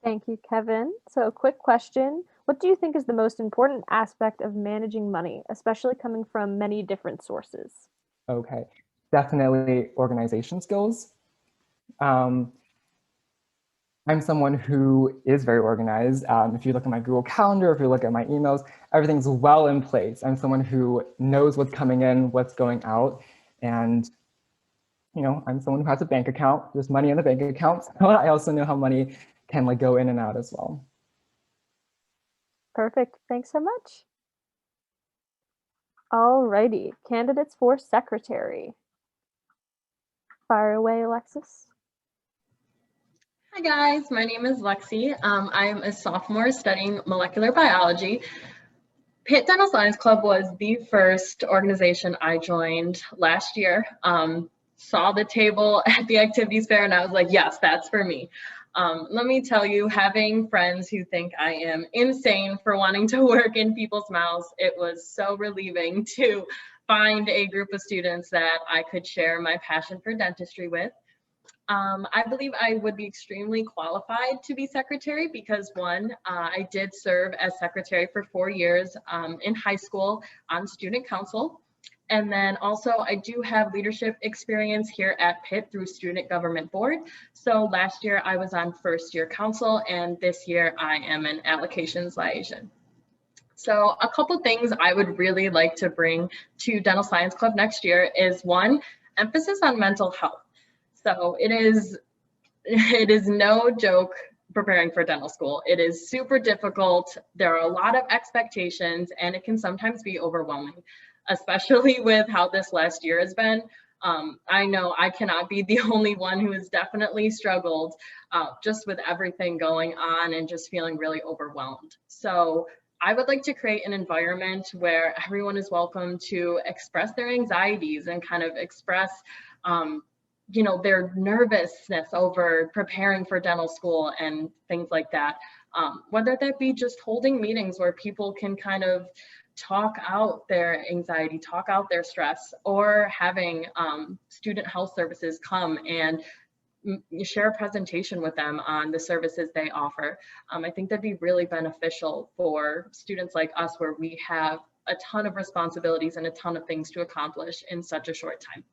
Thank you, Kevin. So a quick question. What do you think is the most important aspect of managing money, especially coming from many different sources? Okay, definitely organization skills. I'm someone who is very organized. If you look at my Google Calendar, if you look at my emails, everything's well in place. I'm someone who knows what's coming in, what's going out. And, you know, I'm someone who has a bank account. There's money in the bank account. So I also know how money can like go in and out as well. Perfect. Thanks so much. All righty. Candidates for secretary. Fire away, Alexis. Hi guys, my name is Lexi. I'm a sophomore studying molecular biology. Pitt Dental Science Club was the first organization I joined last year. Saw the table at the activities fair and I was like, yes, that's for me. Let me tell you, having friends who think I am insane for wanting to work in people's mouths, it was so relieving to find a group of students that I could share my passion for dentistry with. I believe I would be extremely qualified to be secretary because one, I did serve as secretary for 4 years in high school on student council. And then also I do have leadership experience here at Pitt through Student Government Board. So last year I was on first year council and this year I am an allocations liaison. So a couple things I would really like to bring to Dental Science Club next year is one, emphasis on mental health. So it is no joke preparing for dental school. It is super difficult. There are a lot of expectations and it can sometimes be overwhelming, especially with how this last year has been. I know I cannot be the only one who has definitely struggled just with everything going on and just feeling really overwhelmed. So I would like to create an environment where everyone is welcome to express their anxieties and kind of express you know, their nervousness over preparing for dental school and things like that. Whether that be just holding meetings where people can kind of talk out their anxiety, talk out their stress, or having student health services come and share a presentation with them on the services they offer. I think that'd be really beneficial for students like us, where we have a ton of responsibilities and a ton of things to accomplish in such a short time.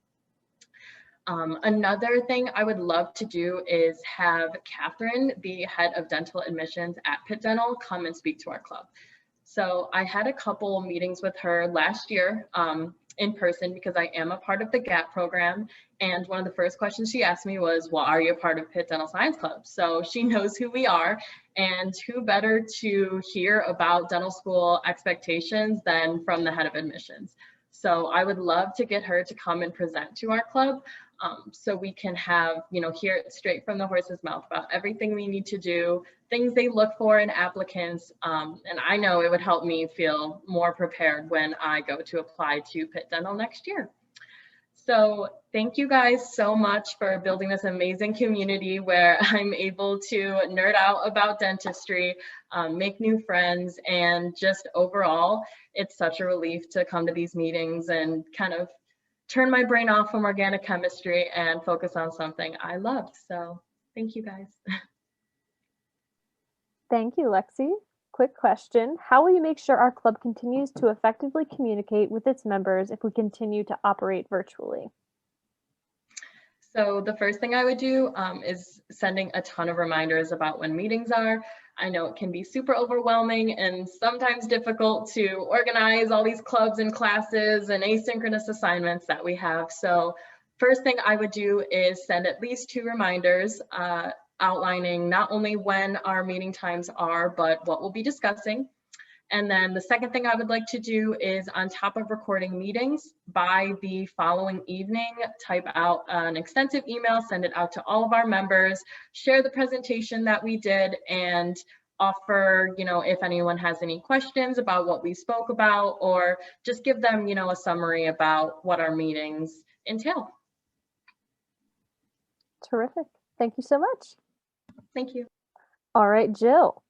Another thing I would love to do is have Catherine, the head of dental admissions at Pitt Dental, come and speak to our club. So I had a couple meetings with her last year in person, because I am a part of the GAP program. And one of the first questions she asked me was, well, are you a part of Pitt Dental Science Club? So she knows who we are, and who better to hear about dental school expectations than from the head of admissions. So I would love to get her to come and present to our club, so we can have, hear it straight from the horse's mouth about everything we need to do, things they look for in applicants. And I know it would help me feel more prepared when I go to apply to Pitt Dental next year. So thank you guys so much for building this amazing community where I'm able to nerd out about dentistry, make new friends, and just overall, it's such a relief to come to these meetings and kind of turn my brain off from organic chemistry and focus on something I love. So thank you guys. Thank you, Lexi. Quick question. How will you make sure our club continues to effectively communicate with its members if we continue to operate virtually? So the first thing I would do is sending a ton of reminders about when meetings are. I know it can be super overwhelming and sometimes difficult to organize all these clubs and classes and asynchronous assignments that we have. So first thing I would do is send at least 2 reminders outlining not only when our meeting times are, but what we'll be discussing. And then the second thing I would like to do is, on top of recording meetings, by the following evening, type out an extensive email, send it out to all of our members, share the presentation that we did, and offer, if anyone has any questions about what we spoke about, or just give them, a summary about what our meetings entail. Terrific. Thank you so much. Thank you. All right, Jill.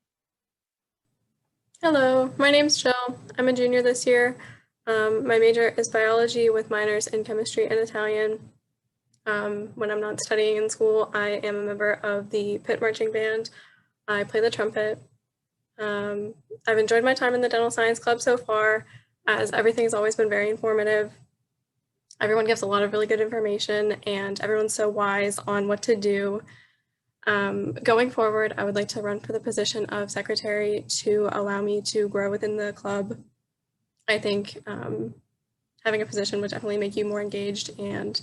Hello, my name's Jill. I'm a junior this year. My major is biology with minors in chemistry and Italian. When I'm not studying in school, I am a member of the Pitt Marching Band. I play the trumpet. I've enjoyed my time in the Dental Science Club so far, as everything's always been very informative. Everyone gives a lot of really good information, and everyone's so wise on what to do. Going forward, I would like to run for the position of secretary to allow me to grow within the club. I think having a position would definitely make you more engaged and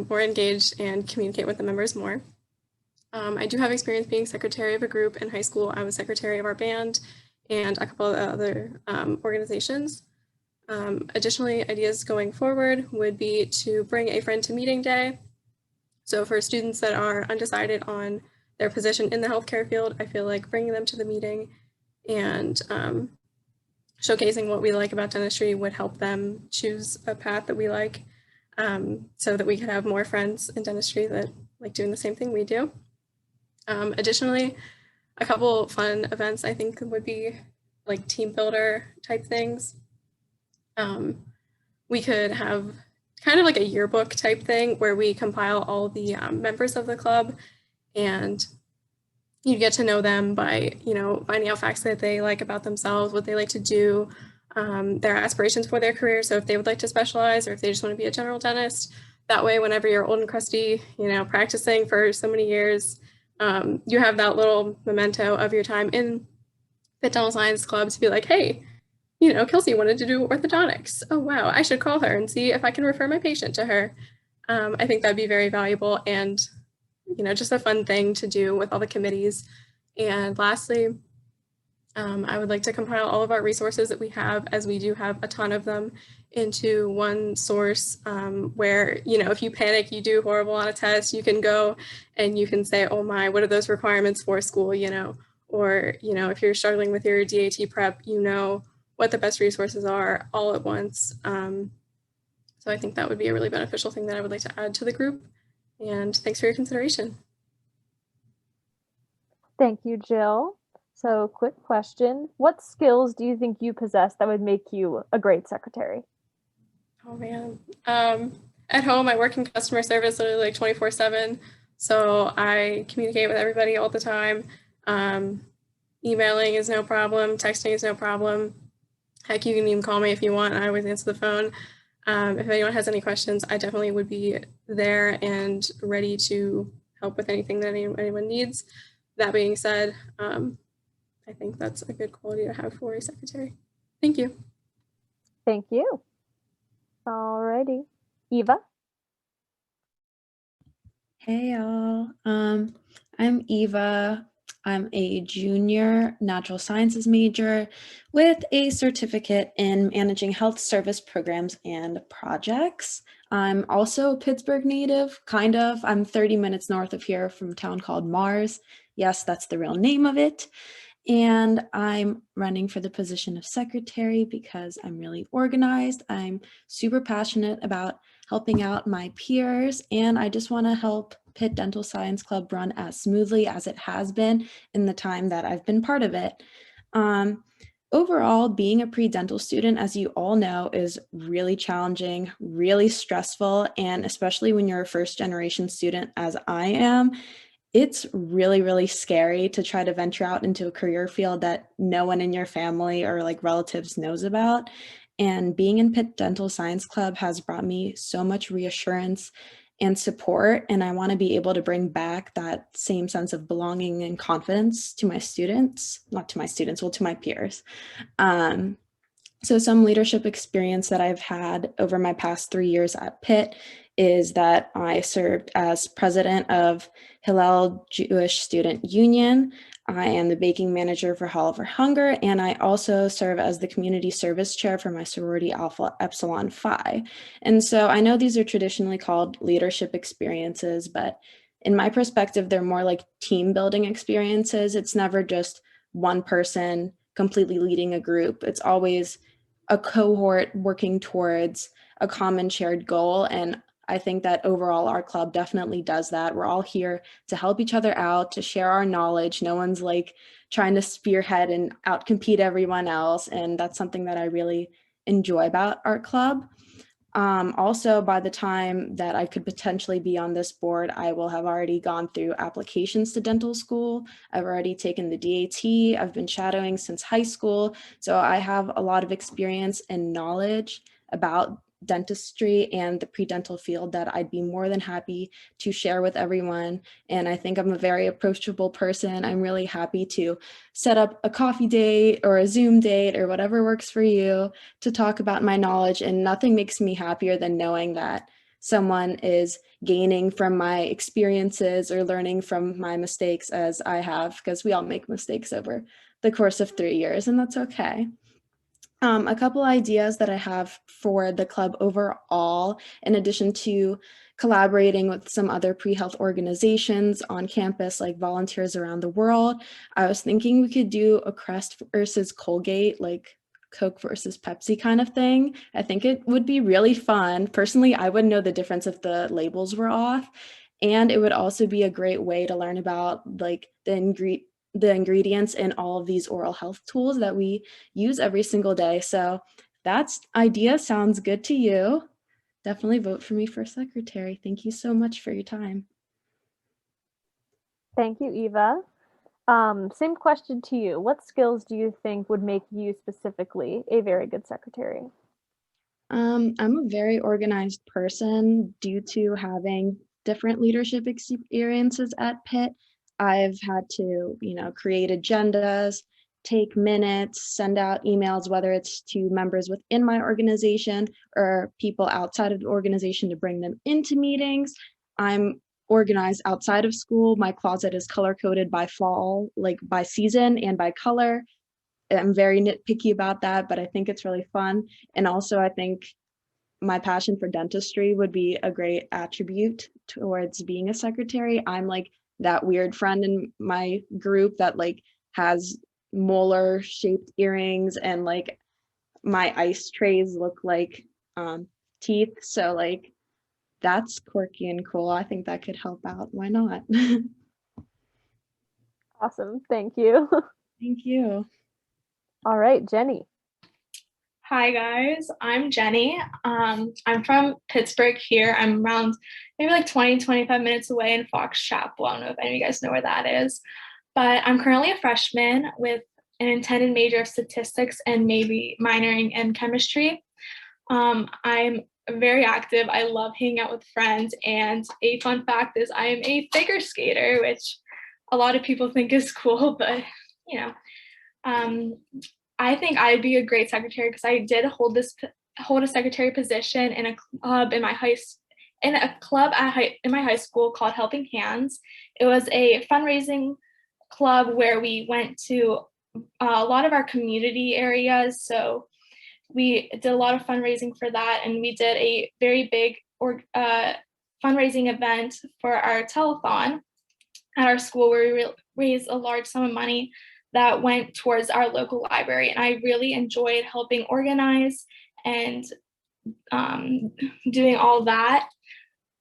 more engaged and communicate with the members more. I do have experience being secretary of a group in high school. I was secretary of our band and a couple of other organizations. Additionally, ideas going forward would be to bring a friend to meeting day. So for students that are undecided on their position in the healthcare field, I feel like bringing them to the meeting and showcasing what we like about dentistry would help them choose a path that we like, so that we could have more friends in dentistry that like doing the same thing we do. Additionally, a couple fun events I think would be like team builder type things. We could have kind of like a yearbook type thing where we compile all the members of the club, and you get to know them by, finding out facts that they like about themselves, what they like to do, their aspirations for their career. So if they would like to specialize, or if they just want to be a general dentist, that way, whenever you're old and crusty, practicing for so many years, you have that little memento of your time in the Dental Science Club to be like, hey, Kelsey wanted to do orthodontics. Oh, wow, I should call her and see if I can refer my patient to her. I think that'd be very valuable and, just a fun thing to do with all the committees. And lastly, I would like to compile all of our resources that we have, as we do have a ton of them, into one source where, if you panic, you do horrible on a test, you can go and you can say, oh my, what are those requirements for school, or, if you're struggling with your DAT prep, what the best resources are all at once. So I think that would be a really beneficial thing that I would like to add to the group. And thanks for your consideration. Thank you, Jill. So, quick question. What skills do you think you possess that would make you a great secretary? Oh man. At home, I work in customer service literally like 24/7. So I communicate with everybody all the time. Emailing is no problem. Texting is no problem. Heck, you can even call me if you want. I always answer the phone. If anyone has any questions, I definitely would be there and ready to help with anything that anyone needs. That being said, I think that's a good quality to have for a secretary. Thank you. Thank you. Alrighty. Eva? Hey y'all. I'm Eva. I'm a junior natural sciences major with a certificate in managing health service programs and projects. I'm also a Pittsburgh native, kind of. I'm 30 minutes north of here from a town called Mars. Yes, that's the real name of it. And I'm running for the position of secretary because I'm really organized. I'm super passionate about helping out my peers, and I just want to help Pitt Dental Science Club run as smoothly as it has been in the time that I've been part of it. Overall, being a pre-dental student, as you all know, is really challenging, really stressful, and especially when you're a first-generation student, as I am, it's really, really scary to try to venture out into a career field that no one in your family or like relatives knows about. And being in Pitt Dental Science Club has brought me so much reassurance and support. And I want to be able to bring back that same sense of belonging and confidence to my students, not to my students, well, to my peers. So some leadership experience that I've had over my past 3 years at Pitt is that I served as president of Hillel Jewish Student Union. I am the baking manager for Hall for Hunger, and I also serve as the community service chair for my sorority Alpha Epsilon Phi. And so I know these are traditionally called leadership experiences, but in my perspective, they're more like team building experiences. It's never just one person completely leading a group. It's always a cohort working towards a common shared goal. And I think that overall our club definitely does that. We're all here to help each other out, to share our knowledge. No one's like trying to spearhead and outcompete everyone else. And that's something that I really enjoy about our club. Also, by the time that I could potentially be on this board, I will have already gone through applications to dental school. I've already taken the DAT. I've been shadowing since high school. So I have a lot of experience and knowledge about dentistry and the pre-dental field that I'd be more than happy to share with everyone. And I think I'm a very approachable person. I'm really happy to set up a coffee date or a Zoom date or whatever works for you to talk about my knowledge. And nothing makes me happier than knowing that someone is gaining from my experiences or learning from my mistakes as I have, because we all make mistakes over the course of 3 years, and that's okay. A couple ideas that I have for the club overall, in addition to collaborating with some other pre-health organizations on campus, like volunteers around the world, I was thinking we could do a Crest versus Colgate, like Coke versus Pepsi kind of thing. I think it would be really fun. Personally, I wouldn't know the difference if the labels were off. And it would also be a great way to learn about like the ingredients in all of these oral health tools that we use every single day. So that's idea sounds good to you. Definitely vote for me for secretary. Thank you so much for your time. Thank you, Eva. Same question to you. What skills do you think would make you specifically a very good secretary? I'm a very organized person due to having different leadership experiences at Pitt. I've had to, create agendas, take minutes, send out emails, whether it's to members within my organization or people outside of the organization to bring them into meetings. I'm organized outside of school. My closet is color coded by fall, like by season and by color. I'm very nitpicky about that, but I think it's really fun. And also I think my passion for dentistry would be a great attribute towards being a secretary. I'm like that weird friend in my group that like has molar shaped earrings and like my ice trays look like teeth. So like that's quirky and cool. I think that could help out. Why not? Awesome. Thank you. Thank you. All right, Jenny. Hi guys, I'm Jenny. I'm from Pittsburgh here. I'm around maybe like 25 minutes away in Fox Chapel. I don't know if any of you guys know where that is, but I'm currently a freshman with an intended major of statistics and maybe minoring in chemistry. I'm very active. I love hanging out with friends, and a fun fact is I am a figure skater, which a lot of people think is cool, but you know, I think I'd be a great secretary because I did hold a secretary position in a club in my in my high school called Helping Hands. It was a fundraising club where we went to a lot of our community areas. So we did a lot of fundraising for that, and we did a very big fundraising event for our telethon at our school where we raised a large sum of money that went towards our local library. And I really enjoyed helping organize and doing all that.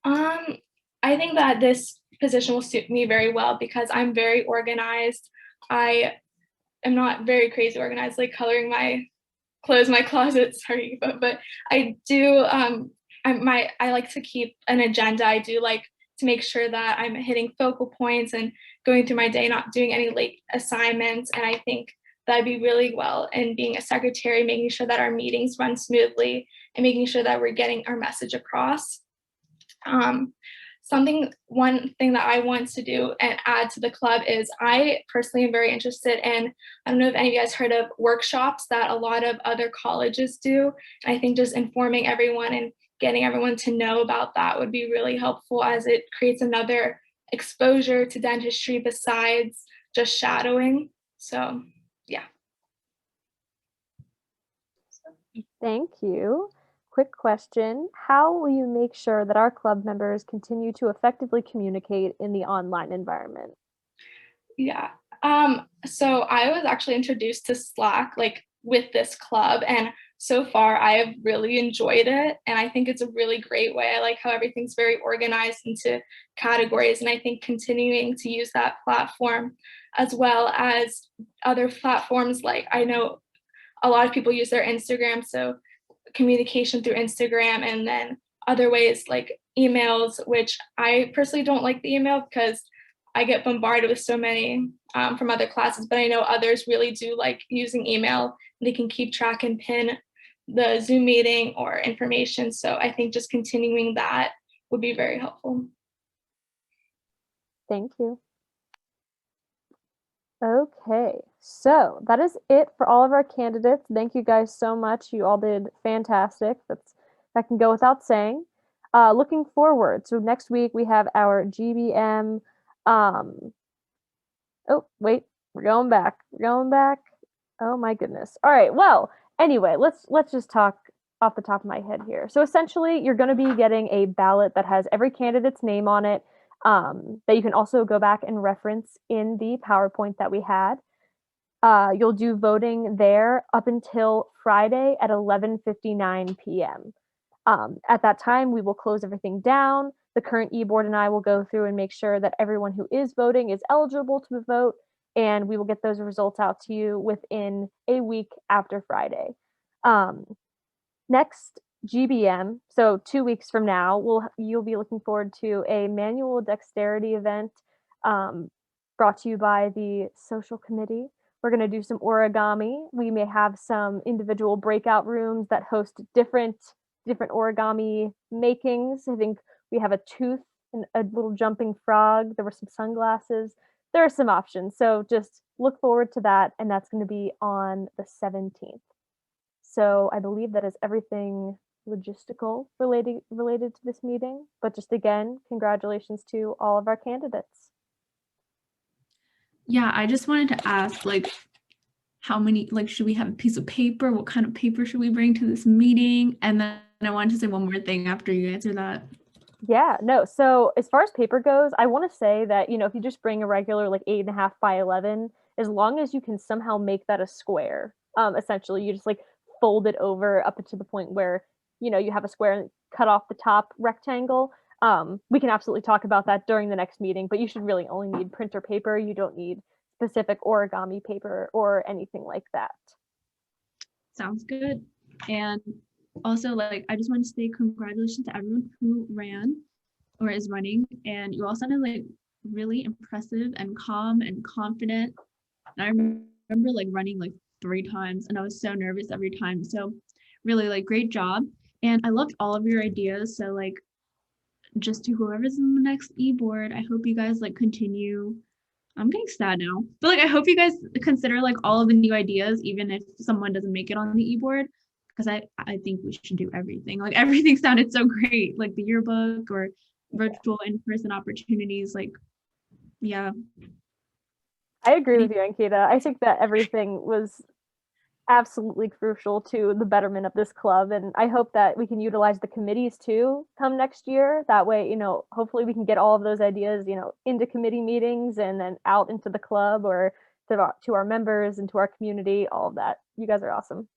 I think that this position will suit me very well because I'm very organized. I am not very crazy organized, like coloring my clothes, my closet, sorry, but I do, I like to keep an agenda. I do like to make sure that I'm hitting focal points and going through my day, not doing any late assignments. And I think that'd be really well in being a secretary, making sure that our meetings run smoothly and making sure that we're getting our message across. One thing that I want to do and add to the club is I personally am very interested in, I don't know if any of you guys heard of workshops that a lot of other colleges do. And I think just informing everyone and getting everyone to know about that would be really helpful, as it creates another exposure to dentistry besides just shadowing. So yeah. Thank you. Quick question. How will you make sure that our club members continue to effectively communicate in the online environment? Yeah. So I was actually introduced to Slack like with this club, and so far I have really enjoyed it. And I think it's a really great way. I like how everything's very organized into categories. And I think continuing to use that platform as well as other platforms, like I know a lot of people use their Instagram. So communication through Instagram, and then other ways like emails, which I personally don't like the email because I get bombarded with so many from other classes, but I know others really do like using email. They can keep track and pin the Zoom meeting or information. So I think just continuing that would be very helpful. Thank you. Okay, so that is it for all of our candidates. Thank you guys so much. You all did fantastic. That can go without saying. Looking forward, so next week we have our GBM. Oh, wait, we're going back. Oh my goodness. All right, well, anyway, let's just talk off the top of my head here. So essentially, you're going to be getting a ballot that has every candidate's name on it, that you can also go back and reference in the PowerPoint that we had. You'll do voting there up until Friday at 11:59 p.m. At that time, we will close everything down. The current e-board and I will go through and make sure that everyone who is voting is eligible to vote, and we will get those results out to you within a week after Friday. Next GBM, so 2 weeks from now, you'll be looking forward to a manual dexterity event brought to you by the social committee. We're going to do some origami. We may have some individual breakout rooms that host different origami makings. I think we have a tooth and a little jumping frog. There were some sunglasses. There are some options. So just look forward to that. And that's going to be on the 17th. So I believe that is everything logistical related to this meeting. But just again, congratulations to all of our candidates. Yeah, I just wanted to ask, like, how many, like, should we have a piece of paper? What kind of paper should we bring to this meeting? And then I wanted to say one more thing after you answer that. Yeah, no. So as far as paper goes, I want to say that, if you just bring a regular like 8.5 by 11, as long as you can somehow make that a square, essentially you just like fold it over up to the point where, you have a square and cut off the top rectangle. We can absolutely talk about that during the next meeting, but you should really only need printer paper. You don't need specific origami paper or anything like that. Sounds good. And also, like, I just want to say congratulations to everyone who ran or is running. And you all sounded like really impressive and calm and confident. And I remember like running like 3 times and I was so nervous every time. So really like great job. And I loved all of your ideas. So like just to whoever's in the next e-board, I hope you guys like continue. I'm getting sad now, but like I hope you guys consider like all of the new ideas, even if someone doesn't make it on the e-board, because I think we should do everything. Like everything sounded so great, like the yearbook or virtual in-person opportunities. Like, yeah. I agree with you, Ankita. I think that everything was absolutely crucial to the betterment of this club. And I hope that we can utilize the committees too come next year. That way, hopefully we can get all of those ideas, into committee meetings and then out into the club or to our members and to our community, all of that. You guys are awesome.